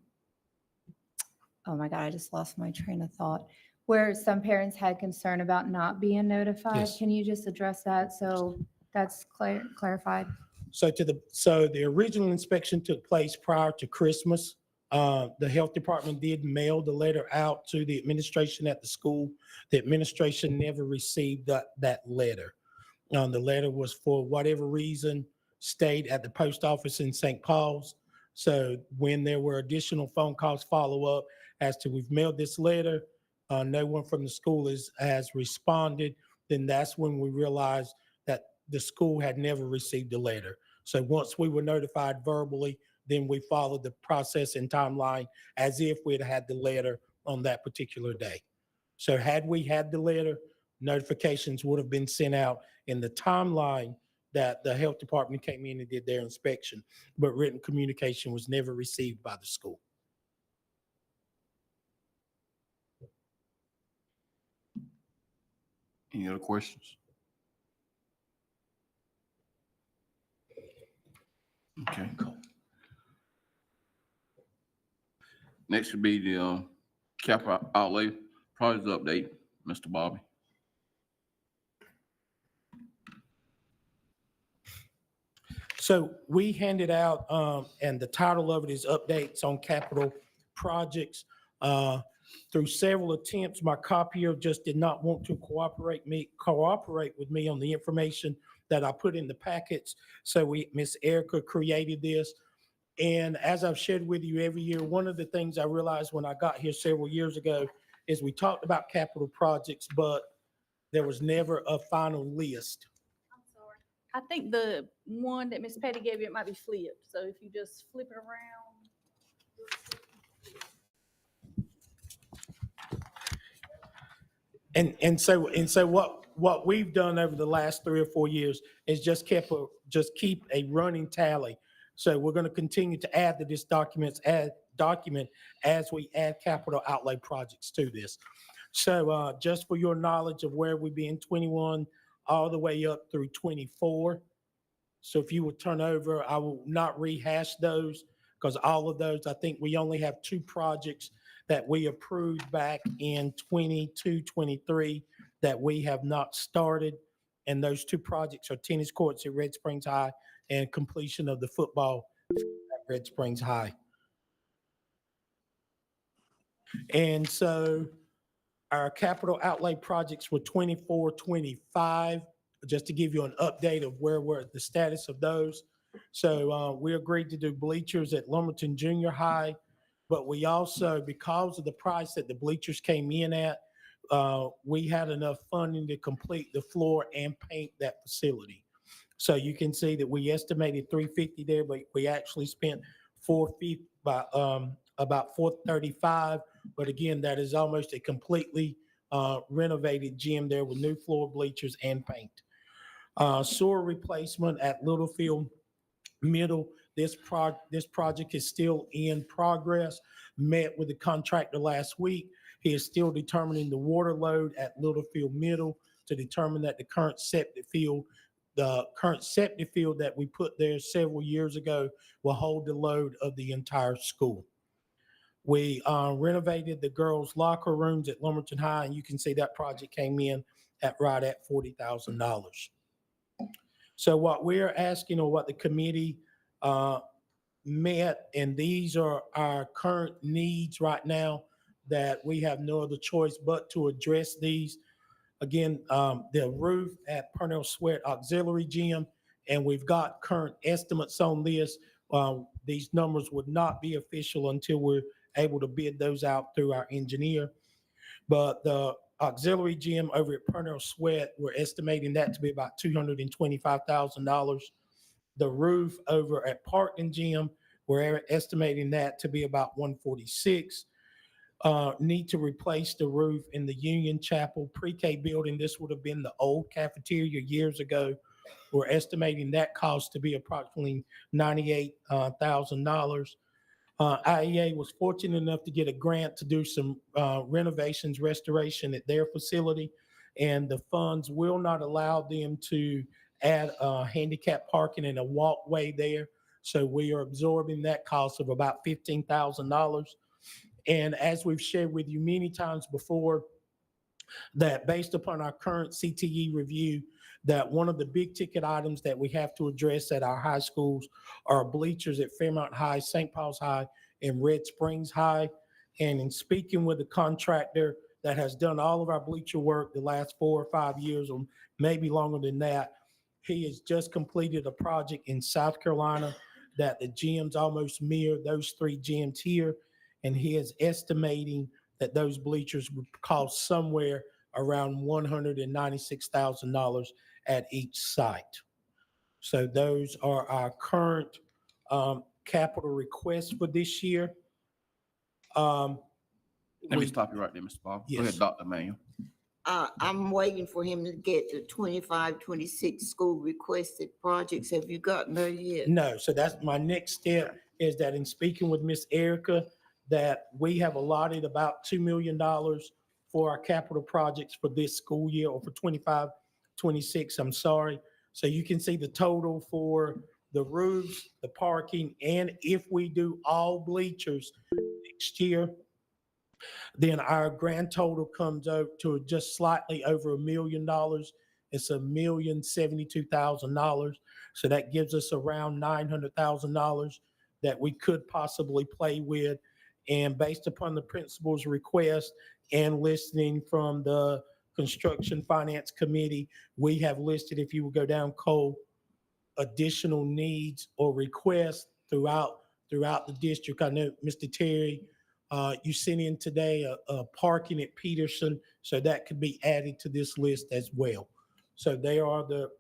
my God, I just lost my train of thought, where some parents had concern about not being notified? Yes. Can you just address that so that's clarified? So the original inspection took place prior to Christmas. The health department did mail the letter out to the administration at the school. The administration never received that letter. The letter was, for whatever reason, stayed at the post office in St. Paul's. So when there were additional phone calls follow up as to, we've mailed this letter, no one from the school has responded, then that's when we realized that the school had never received a letter. So once we were notified verbally, then we followed the process and timeline as if we'd had the letter on that particular day. So had we had the letter, notifications would have been sent out in the timeline that the health department came in and did their inspection, but written communication was never received by the school. Any other questions? Okay. Next would be the capital outlay project update, Mr. Bobby. So we handed out, and the title of it is Updates on Capital Projects. Through several attempts, my copier just did not want to cooperate with me on the information that I put in the packets. So Miss Erica created this. And as I've shared with you every year, one of the things I realized when I got here several years ago is we talked about capital projects, but there was never a final list. I'm sorry. I think the one that Miss Patty gave you, it might be flipped. So if you just flip it around. And so what we've done over the last 3 or 4 years is just keep a running tally. So we're going to continue to add to this document as we add capital outlay projects to this. So just for your knowledge of where we've been, 21 all the way up through 24. So if you would turn over, I will not rehash those, because all of those, I think we only have 2 projects that we approved back in 22, 23 that we have not started. And those 2 projects are tennis courts at Red Springs High and completion of the football at Red Springs High. And so our capital outlay projects were 24, 25, just to give you an update of where we're at, the status of those. So we agreed to do bleachers at Lumberton Junior High, but we also, because of the price that the bleachers came in at, we had enough funding to complete the floor and paint that facility. So you can see that we estimated $350 there, but we actually spent $450 by about $435. But again, that is almost a completely renovated gym there with new floor, bleachers, and paint. Sewer replacement at Littlefield Middle. This project is still in progress. Met with the contractor last week. He is still determining the water load at Littlefield Middle to determine that the current septic field that we put there several years ago will hold the load of the entire school. We renovated the girls' locker rooms at Lumberton High, and you can see that project came in right at $40,000. So what we're asking, or what the committee met, and these are our current needs right now that we have no other choice but to address these. Again, the roof at Purnell Sweat Auxiliary Gym, and we've got current estimates on this. These numbers would not be official until we're able to bid those out through our engineer. But the auxiliary gym over at Purnell Sweat, we're estimating that to be about $225,000. The roof over at Parkland Gym, we're estimating that to be about $146,000. Need to replace the roof in the Union Chapel pre-K building. This would have been the old cafeteria years ago. We're estimating that cost to be approximately $98,000. IEA was fortunate enough to get a grant to do some renovations, restoration at their facility, and the funds will not allow them to add handicap parking and a walkway there. So we are absorbing that cost of about $15,000. And as we've shared with you many times before, that based upon our current CTE review, that one of the big ticket items that we have to address at our high schools are bleachers at Fairmount High, St. Paul's High, and Red Springs High. And in speaking with the contractor that has done all of our bleacher work the last 4 or 5 years, or maybe longer than that, he has just completed a project in South Carolina that the gyms almost mirror those 3 gyms here. And he is estimating that those bleachers would cost somewhere around $196,000 at each site. So those are our current capital requests for this year. Let me we- stop you right there, Mr. Bob. Go Yes. ahead, Dr. Manuel. I'm waiting for him to get the 25, 26 school requested projects. Have you gotten there yet? No, so that's my next step, is that in speaking with Miss Erica, that we have allotted about $2 million for our capital projects for this school year, or for 25, 26, I'm sorry. So you can see the total for the roofs, the parking, and if we do all bleachers next year, then our grand total comes out to just slightly over $1 million. It's $1,072,000. So that gives us around $900,000 that we could possibly play with. And based upon the principal's request and listening from the Construction Finance Committee, we have listed, if you will go down, Cole, additional needs or requests throughout the district. I know, Mr. Terry, you sent in today a parking at Peterson, so that could be added to this list as well. So they are the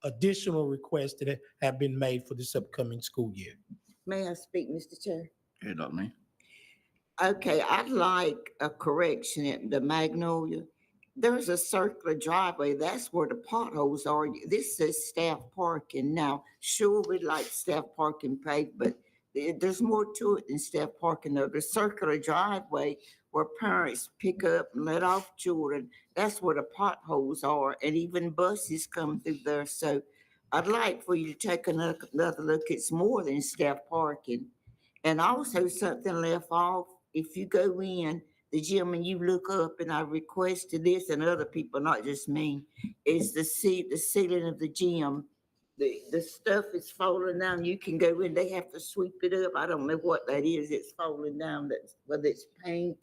additional requests that have been made for this upcoming school year. May I speak, Mr. Chair? Go ahead, Dr. Manuel. Okay, I'd like a correction at the Magnolia. There's a circular driveway. That's where the potholes are. This says staff parking. Now, sure, we'd like staff parking paved, but there's more to it than staff parking though. The circular driveway where parents pick up and let off children, that's where the potholes are, and even buses come through there. So I'd like for you to take another look. It's more than staff parking. And also something left off, if you go in the gym and you look up, and I requested this and other people, not just me, is the ceiling of the gym. The stuff is falling down. You can go in, they have to sweep it up. I don't know what that is. It's falling down. That's whether it's paint,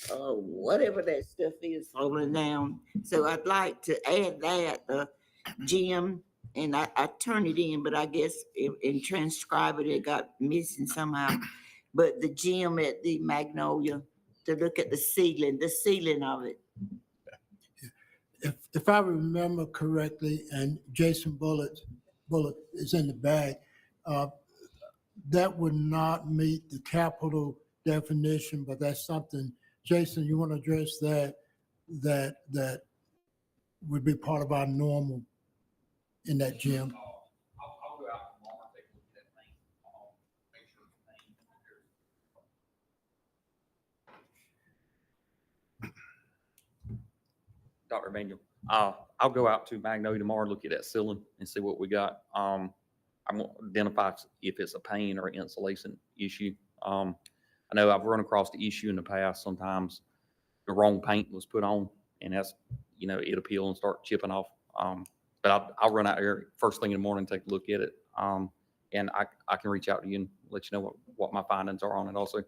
whatever that stuff is falling down. So I'd like to add that, gym, and I turned it in, but I guess in transcribe it got missing somehow. But the gym at the Magnolia, to look at the ceiling of it. If I remember correctly, and Jason Bullock is in the bag, that would not meet the capital definition, but that's something, Jason, you want to address that would be part of our normal in that gym? I'll go out tomorrow and take a look at that thing, make sure it's clean. Dr. Manuel, I'll go out to Magnolia tomorrow and look at that ceiling and see what we got. I'm gonna identify if it's a paint or insulation issue. I know I've run across the issue in the past. Sometimes the wrong paint was put on, and that's, it'll peel and start chipping off. But I'll run out there first thing in the morning, take a look at it. And And I can reach out to you and let you know what my findings are on it also.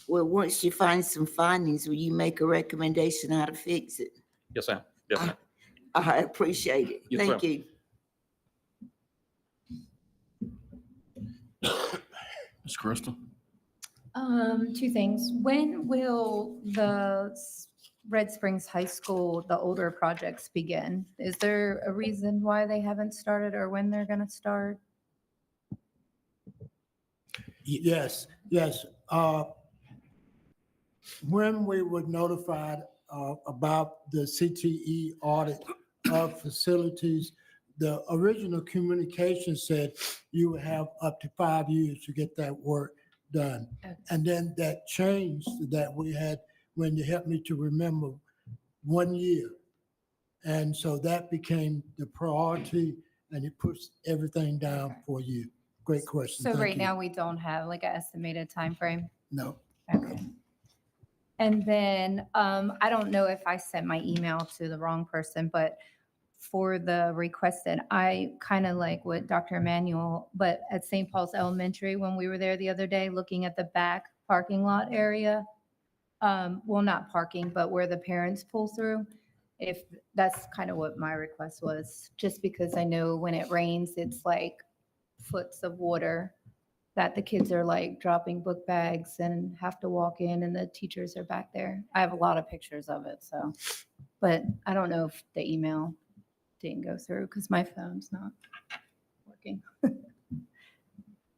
Well, once you find some findings, will you make a recommendation how to fix it? Yes, ma'am. Definitely. I appreciate it. Yes, Thank ma'am. you. Ms. Crystal? Two things. When will the Red Springs High School, the older projects begin? Is there a reason why they haven't started or when they're gonna start? Yes, yes. When we were notified about the CTE audit of facilities, the original communication said you would have up to 5 years to get that work done. Okay. And then that changed that we had, when you helped me to remember, 1 year. And so that became the priority and it puts everything down for you. Great question. So Thank right you. now, we don't have like an estimated time frame. No. Okay. And then, I don't know if I sent my email to the wrong person, but for the requested, I kind of like what Dr. Emmanuel, but at St. Paul's Elementary, when we were there the other day, looking at the back parking lot area, well, not parking, but where the parents pull through, if that's kind of what my request was, just because I know when it rains, it's like foots of water that the kids are like dropping book bags and have to walk in and the teachers are back there. I have a lot of pictures of it, so, but I don't know if the email didn't go through because my phone's not working.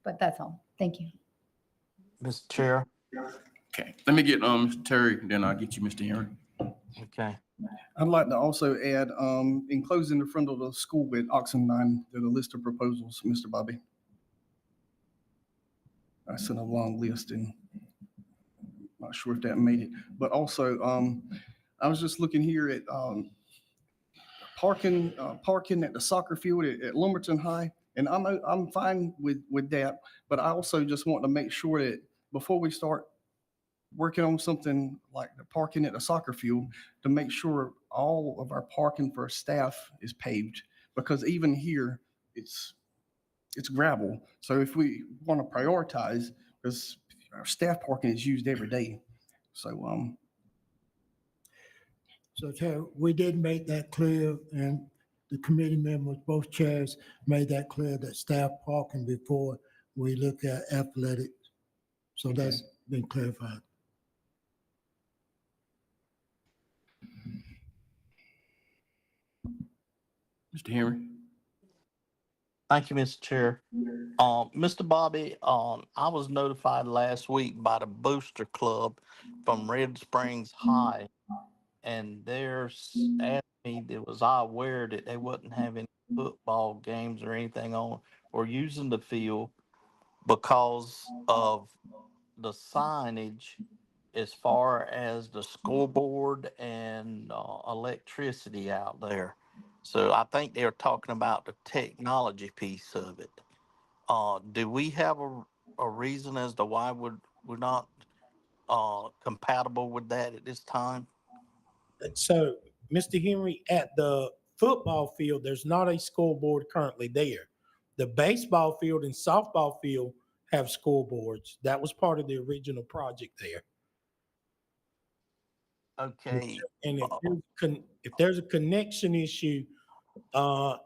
But that's all. Thank you. Mr. Chair. Okay, let me get, Mr. Terry, then I'll get you, Mr. Henry. Okay. I'd like to also add, enclosed in the front of the school at Oxendine, there's a list of proposals, Mr. Bobby. I sent a long list and not sure if that made it, but also, I was just looking here at, parking at the soccer field at Lumberton High. And I'm fine with that, but I also just want to make sure that before we start working on something like the parking at the soccer field, to make sure all of our parking for staff is paved, because even here, it's gravel. So if we want to prioritize, because our staff parking is used every day. So, So Terry, we did make that clear and the committee members, both chairs made that clear that staff parking before we look at athletics. So that's been clarified. Mr. Henry? Thank you, Mr. Chair. Mr. Bobby, I was notified last week by the Booster Club from Red Springs High. And they're asked me, was I aware that they wasn't having football games or anything on or using the field because of the signage as far as the scoreboard and electricity out there. So I think they're talking about the technology piece of it. Do we have a reason as to why we're not compatible with that at this time? So, Mr. Henry, at the football field, there's not a scoreboard currently there. The baseball field and softball field have scoreboards. That was part of the original project there. Okay. And if there's a connection issue,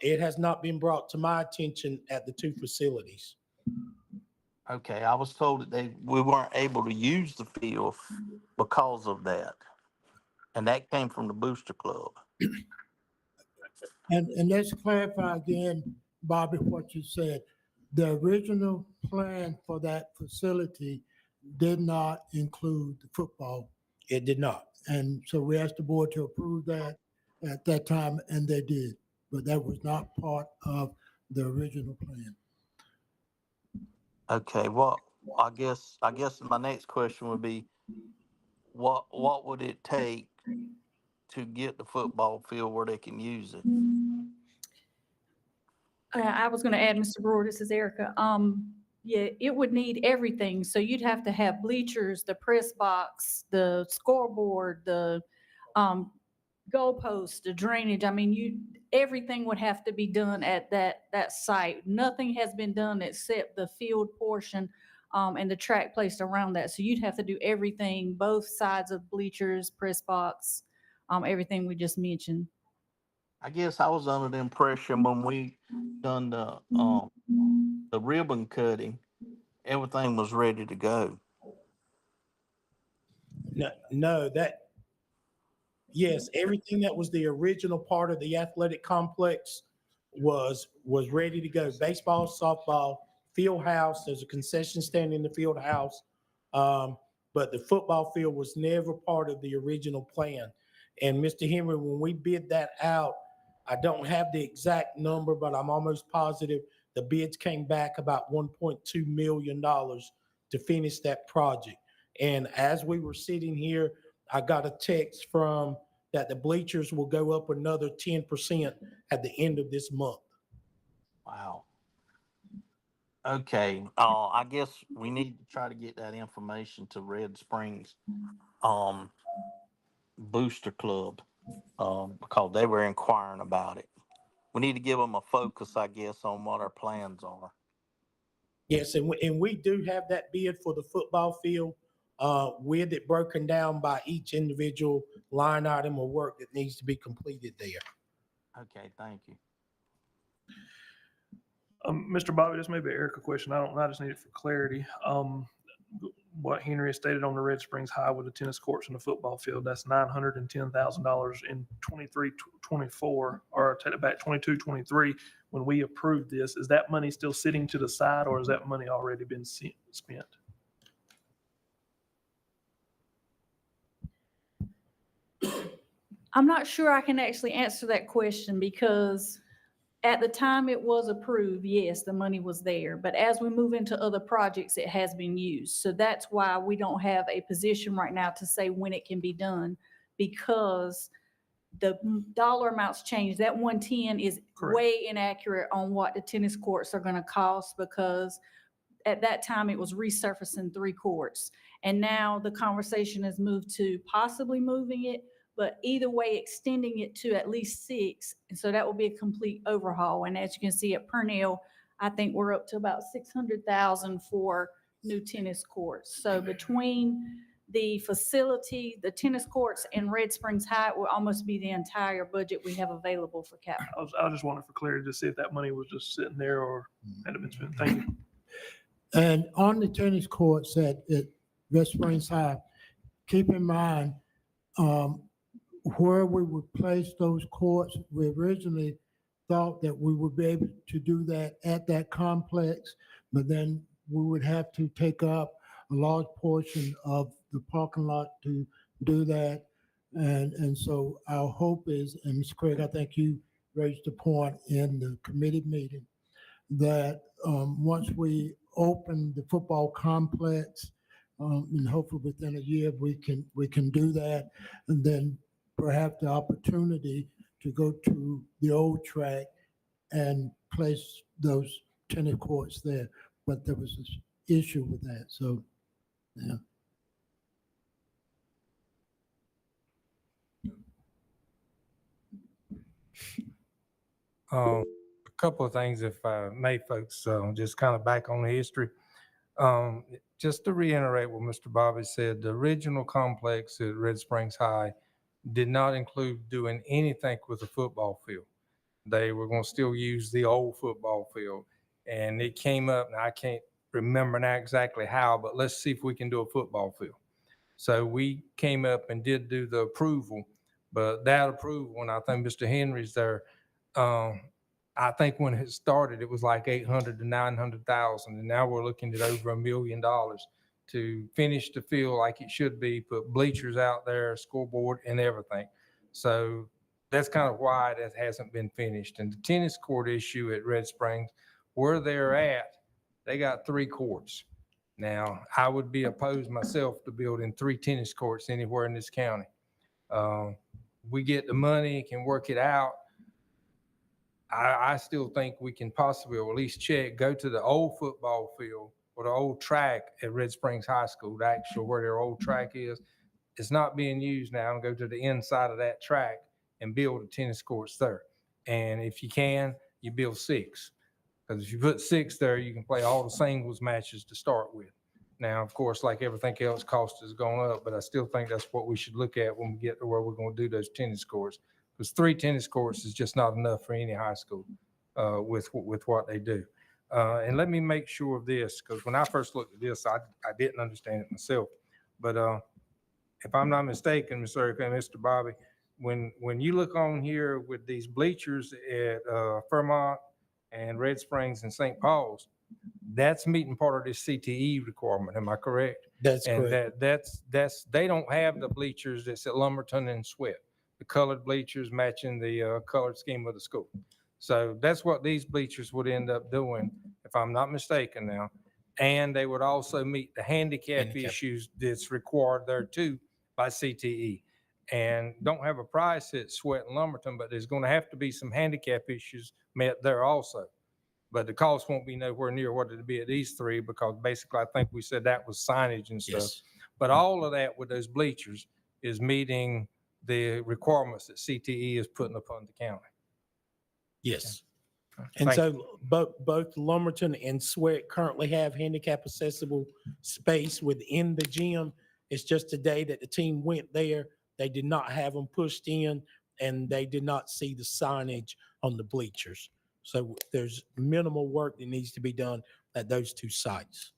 it has not been brought to my attention at the two facilities. Okay, I was told that we weren't able to use the field because of that. And that came from the Booster Club. And let's clarify again, Bobby, what you said. The original plan for that facility did not include the football. It did not. And so we asked the board to approve that at that time, and they did. But that was not part of the original plan. Okay, well, I guess my next question would be, what would it take to get the football field where they can use it? I was going to add, Mr. Brewer, this is Erica. Yeah, it would need everything. So you'd have to have bleachers, the press box, the scoreboard, the goalpost, the drainage. I mean, everything would have to be done at that site. Nothing has been done except the field portion and the track placed around that. So you'd have to do everything, both sides of bleachers, press box, everything we just mentioned. I guess I was under the impression when we done the ribbon cutting, everything was ready to go. No, yes, everything that was the original part of the athletic complex was ready to go. Baseball, softball, field house, there's a concession stand in the field house. But the football field was never part of the original plan. And Mr. Henry, when we bid that out, I don't have the exact number, but I'm almost positive the bids came back about $1.2 million to finish that project. And as we were sitting here, I got a text from that the bleachers will go up another 10% at the end of this month. Wow. Okay, I guess we need to try to get that information to Red Springs Booster Club because they were inquiring about it. We need to give them a focus, I guess, on what our plans are. Yes, and we do have that bid for the football field with it broken down by each individual line item of work that needs to be completed there. Okay, thank you. Mr. Bobby, this may be an Erica question. I just need it for clarity. What Henry has stated on the Red Springs High with the tennis courts and the football field, that's $910,000 in 23-24, or take it back 22-23. When we approved this, is that money still sitting to the side, or has that money already been spent? I'm not sure I can actually answer that question because at the time it was approved, yes, the money was there. But as we move into other projects, it has been used. So that's why we don't have a position right now to say when it can be done, because the dollar amounts change. That 110 is Correct. way inaccurate on what the tennis courts are going to cost, because at that time it was resurfacing 3 courts. And now the conversation has moved to possibly moving it, but either way, extending it to at least 6. And so that will be a complete overhaul. And as you can see at Purnell, I think we're up to about $600,000 for new tennis courts. So between the facility, the tennis courts, and Red Springs High will almost be the entire budget we have available for capital. I was just wanting for clarity to see if that money was just sitting there or had it been spent. Thank you. And on the tennis courts at Red Springs High, keep in mind, where we would place those courts, we originally thought that we would be able to do that at that complex, but then we would have to take up a large portion of the parking lot to do that. And so our hope is, and Ms. Craig, I think you raised the point in the committee meeting, that once we open the football complex, and hopefully within a year we can do that, and then perhaps the opportunity to go to the old track and place those tennis courts there. But there was this issue with that, so, yeah. A couple of things, if I may, folks, just kind of back on the history. Just to reiterate what Mr. Bobby said, the original complex at Red Springs High did not include doing anything with the football field. They were going to still use the old football field. And it came up, and I can't remember now exactly how, but let's see if we can do a football field. So we came up and did do the approval, but that approval, and I think Mr. Henry's there, I think when it started, it was like 800 to 900,000, and now we're looking at over $1 million to finish the field like it should be, put bleachers out there, scoreboard, and everything. So that's kind of why that hasn't been finished. And the tennis court issue at Red Springs, where they're at, they got 3 courts. Now, I would be opposed myself to building 3 tennis courts anywhere in this county. We get the money, can work it out. I still think we can possibly, or at least check, go to the old football field or the old track at Red Springs High School, the actual where their old track is. It's not being used now, and go to the inside of that track and build the tennis courts there. And if you can, you build 6. Because if you put 6 there, you can play all the singles matches to start with. Now, of course, like everything else, cost has gone up, but I still think that's what we should look at when we get to where we're going to do those tennis courts. Because 3 tennis courts is just not enough for any high school with what they do. And let me make sure of this, because when I first looked at this, I didn't understand it myself. But if I'm not mistaken, Mr. Eric and Mr. Bobby, when you look on here with these bleachers at Fairmont and Red Springs and St. Paul's, that's meeting part of this CTE requirement. Am I correct? That's And correct. that's they don't have the bleachers that's at Lumberton and Sweat, the colored bleachers matching the colored scheme of the school. So that's what these bleachers would end up doing, if I'm not mistaken now. And they would also meet the handicap issues that's required there too by CTE. And don't have a price at Sweat and Lumberton, but there's going to have to be some handicap issues met there also. But the cost won't be nowhere near what it'd be at these 3, because basically I think we said that was signage and stuff. Yes. But all of that with those bleachers is meeting the requirements that CTE is putting upon the county. Yes. And Thank so both Lumberton and Sweat currently have handicap accessible space within the gym. It's just today that the team went there. They did not have them pushed in, and they did not see the signage on the bleachers. So there's minimal work that needs to be done at those 2 sites.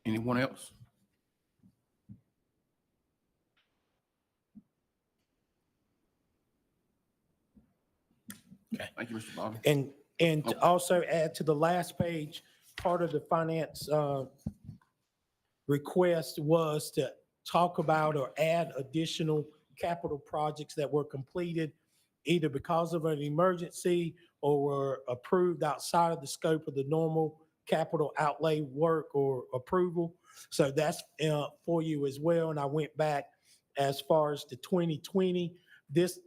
Anyone else? Okay. Thank you, Mr. Bobby. And to also add to the last page, part of the finance request was to talk about or add additional capital projects that were completed either because of an emergency or were approved outside of the scope of the normal capital outlay work or approval. So that's for you as well. And I went back as far as the 2020. This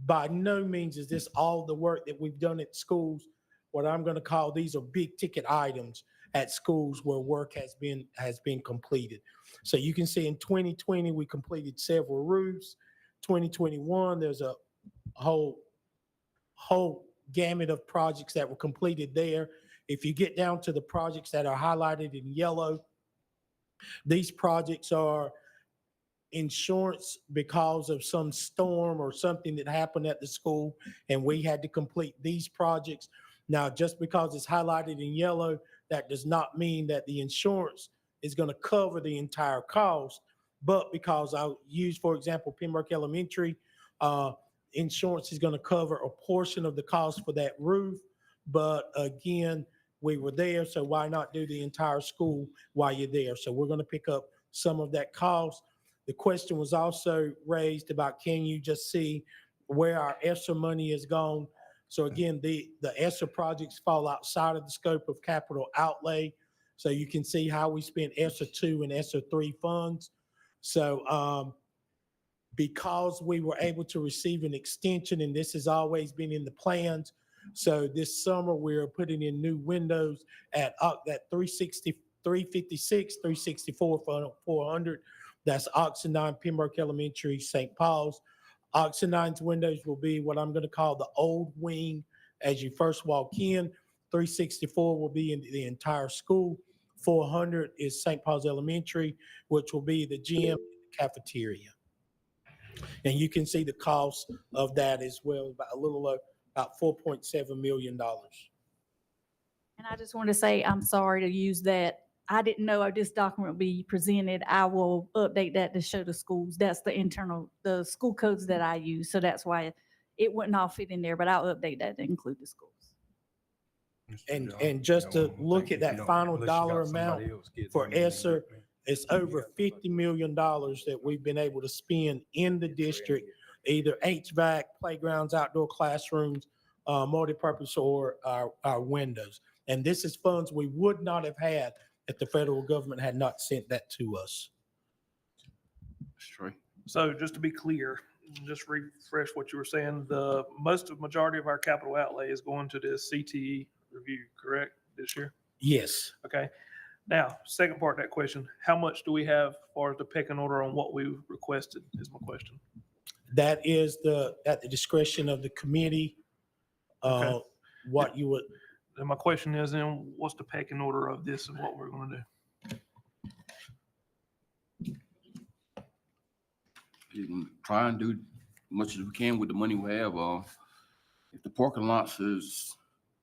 by no means is this all the work that we've done at schools. What I'm going to call, these are big ticket items at schools where work has been completed. So you can see in 2020, we completed several roofs. 2021, there's a whole gamut of projects that were completed there. If you get down to the projects that are highlighted in yellow, these projects are insurance because of some storm or something that happened at the school, and we had to complete these projects. Now, just because it's highlighted in yellow, that does not mean that the insurance is going to cover the entire cost. But because I'll use, for example, Pembroke Elementary, insurance is going to cover a portion of the cost for that roof. But again, we were there, so why not do the entire school while you're there? So we're going to pick up some of that cost. The question was also raised about, can you just see where our ESSER money is gone? So again, the ESSER projects fall outside of the scope of capital outlay. So you can see how we spent ESSER 2 and ESSER 3 funds. So because we were able to receive an extension, and this has always been in the plans, so this summer we're putting in new windows at 360, 356, 364 for 400. That's Oxendine, Pembroke Elementary, St. Paul's. Oxendine's windows will be what I'm going to call the old wing as you first walk in. 364 will be in the entire school. 400 is St. Paul's Elementary, which will be the gym and the cafeteria. And you can see the cost of that as well, about $4.7 million. And I just want to say, I'm sorry to use that. I didn't know this document would be presented. I will update that to show the schools. That's the school codes that I use. So that's why it wouldn't all fit in there, but I'll update that to include the schools. And just to look at that final dollar amount for ESSER, it's over $50 million that we've been able to spend in the district, either HVAC, playgrounds, outdoor classrooms, multipurpose, or our windows. And this is funds we would not have had if the federal government had not sent that to us. That's true. So just to be clear, just refresh what you were saying, majority of our capital outlay is going to this CTE review, correct, this year? Yes. Okay. Now, second part of that question, how much do we have for the pecking order on what we requested is my question. That is at the discretion of the committee. Okay. What you would, And my question is then, what's the pecking order of this and what we're gonna do? You can try and do as much as we can with the money we have. If the parking lots is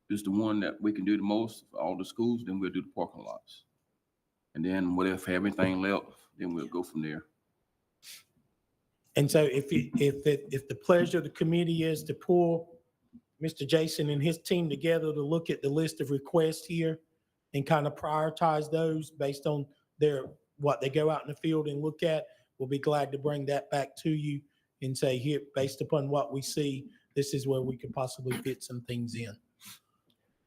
the one that we can do the most for all the schools, then we'll do the parking lots. And then what if have anything left, then we'll go from there. and so if the pleasure of the committee is to pull Mr. Jason and his team together to look at the list of requests here and kind of prioritize those based on what they go out in the field and look at, we'll be glad to bring that back to you and say, here, based upon what we see, this is where we could possibly fit some things in.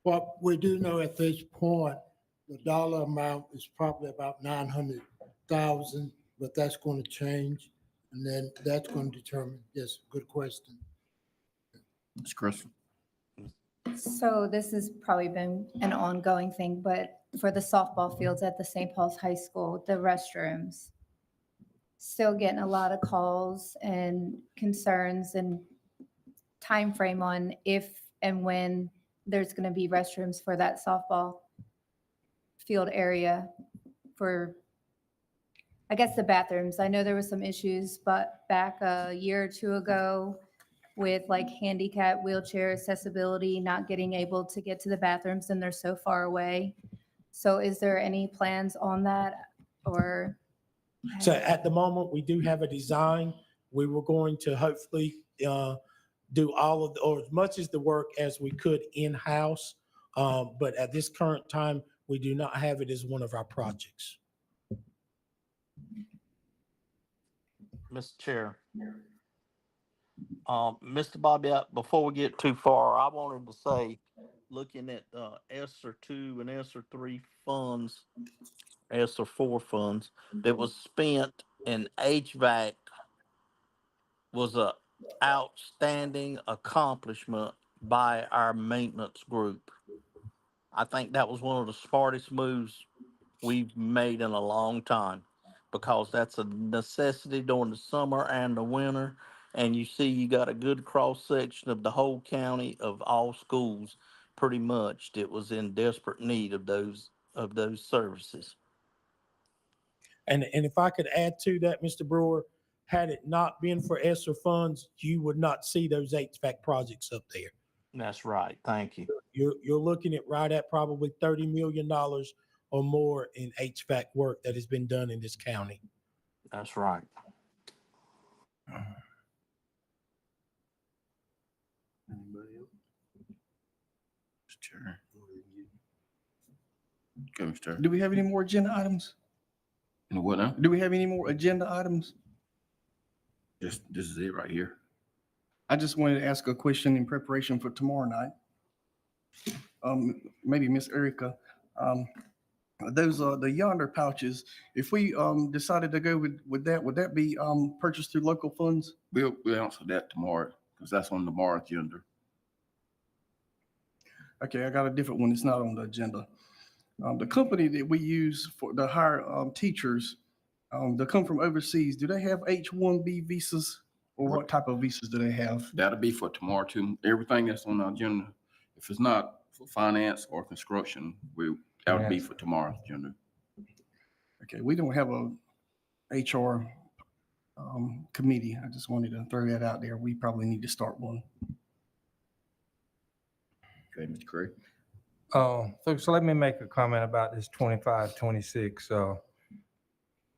Well, we do know at this point, the dollar amount is probably about 900,000, but that's going to change. And then that's going to determine, yes, good question. Ms. Crystal? So this has probably been an ongoing thing, but for the softball fields at the St. Paul's High School, the restrooms, still getting a lot of calls and concerns and time frame on if and when there's going to be restrooms for that softball field area for, I guess, the bathrooms. I know there was some issues, but back a year or two ago with like handicap wheelchair accessibility, not getting able to get to the bathrooms and they're so far away. So is there any plans on that or? So at the moment, we do have a design. We were going to hopefully do all of, or as much as the work as we could in-house. But at this current time, we do not have it as one of our projects. Mr. Chair. Mr. Bobby, before we get too far, I wanted to say, looking at ESSER 2 and ESSER 3 funds, ESSER 4 funds that was spent in HVAC was a outstanding accomplishment by our maintenance group. I think that was one of the smartest moves we've made in a long time because that's a necessity during the summer and the winter. And you see, you got a good cross section of the whole county of all schools, pretty much that was in desperate need of those services. And if I could add to that, Mr. Brewer, had it not been for ESSER funds, you would not see those HVAC projects up there. That's right. Thank you. You're looking at right at probably $30 million or more in HVAC work that has been done in this county. That's right. Anybody else? Mr. Chair. Okay, Mr. Chair. Do we have any more agenda items? And what now? Do we have any more agenda items? This is it right here. I just wanted to ask a question in preparation for tomorrow night. Maybe Miss Erica, those are the yonder pouches. If we decided to go with that, would that be purchased through local funds? We'll answer that tomorrow because that's on tomorrow's agenda. Okay, I got a different one. It's not on the agenda. The company that we use for to hire teachers, that come from overseas, do they have H-1B visas? Or what type of visas do they have? That'll be for tomorrow too. Everything that's on the agenda, if it's not for finance or construction, that would be for tomorrow's agenda. Okay, we don't have a HR committee. I just wanted to throw that out there. We probably need to start one. Okay, Mr. Craig. So let me make a comment about this 25, 26. So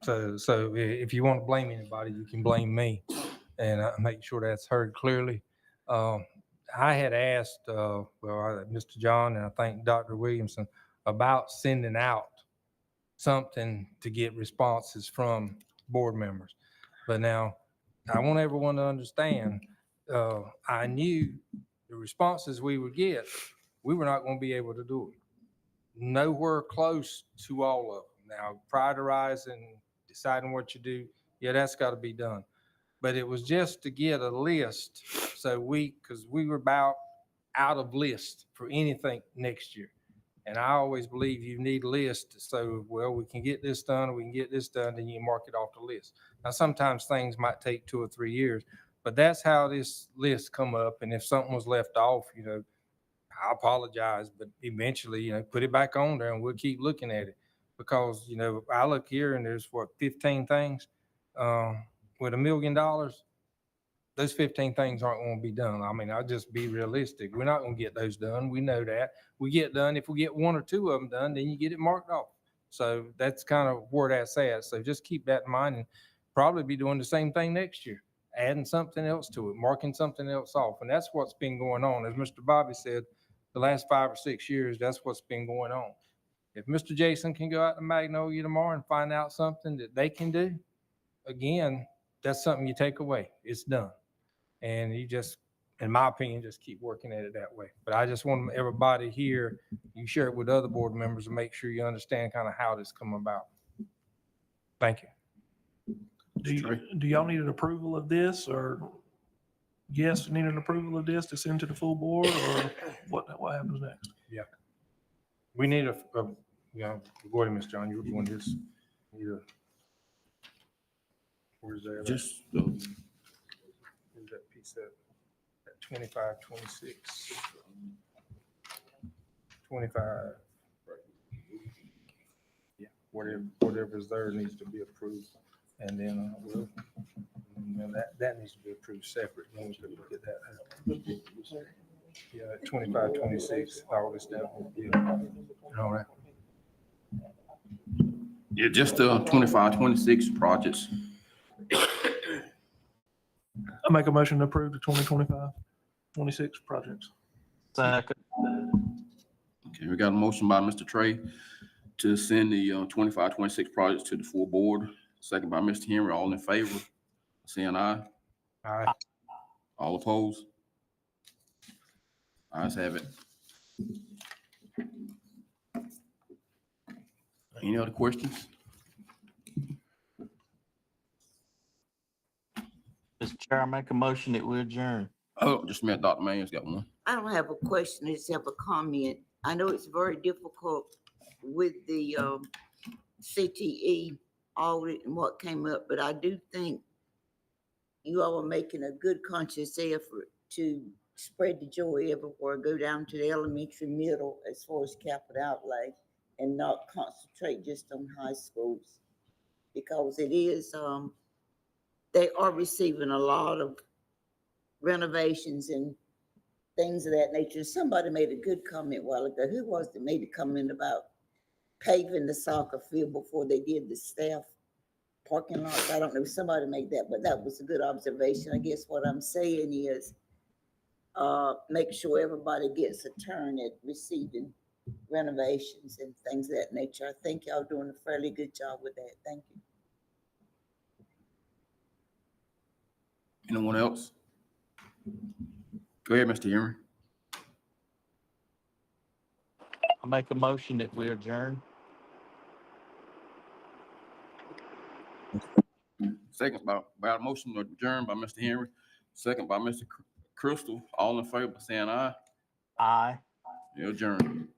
if you want to blame anybody, you can blame me, and make sure that's heard clearly. I had asked, Mr. John, and I think Dr. Williamson, about sending out something to get responses from board members. But now, I want everyone to understand, I knew the responses we would get, we were not going to be able to do it. Nowhere close to all of them. Now, prioritizing, deciding what you do, yeah, that's got to be done. But it was just to get a list, so because we were about out of list for anything next year. And I always believe you need a list. So, well, we can get this done, we can get this done, then you mark it off the list. Now, sometimes things might take 2 or 3 years, but that's how this list come up. And if something was left off, I apologize, but eventually, put it back on there and we'll keep looking at it. Because, I look here and there's 15 things. With $1 million, those 15 things aren't going to be done. I mean, I'll just be realistic. We're not going to get those done. We know that. We get done. If we get 1 or 2 of them done, then you get it marked off. So that's kind of where that's at. So just keep that in mind and probably be doing the same thing next year, adding something else to it, marking something else off. And that's what's been going on. As Mr. Bobby said, the last 5 or 6 years, that's what's been going on. If Mr. Jason can go out to Magnolia tomorrow and find out something that they can do, again, that's something you take away. It's done. And you just, in my opinion, just keep working at it that way. But I just want everybody here, you share it with other board members and make sure you understand kind of how this come about. Thank you. Do y'all need an approval of this, or yes, you need an approval of this to send to the full board, or what happens next? Yeah. We need go ahead, Ms. John, you were doing this. Where's that? Just, Where's that piece at? 25, 26, 25. Yeah, whatever's there needs to be approved. And then, that needs to be approved separate. Then we could look at that. Yeah, 25, 26, all this down. Yeah. All right. yeah, just 25, 26 projects. I make a motion to approve the 2025, 26 projects. Second. Okay, we got a motion by Mr. Trey to send the 25, 26 projects to the full board. Second by Mr. Henry. All in favor, saying aye. All right. All opposed? Ayes have it. Any other questions? Mr. Chair, I make a motion that we adjourn. Oh, just met Dr. Manion's got one. I don't have a question, I just have a comment. I know it's very difficult with the CTE audit and what came up, but I do think you all are making a good conscious effort to spread the joy everywhere, go down to the elementary, middle, as far as capital outlay, and not concentrate just on high schools. Because it is, they are receiving a lot of renovations and things of that nature. Somebody made a good comment a while ago. Who was it made a comment about paving the soccer field before they did the staff parking lots? I don't know, somebody made that, but that was a good observation. I guess what I'm saying is, make sure everybody gets a turn at receiving renovations and things of that nature. I think y'all doing a fairly good job with that. Thank you. Anyone else? Go ahead, Mr. Henry. I make a motion that we adjourn. Second by a motion to adjourn by Mr. Henry. Second by Mr. Crystal. All in favor, saying aye. Aye. You adjourn.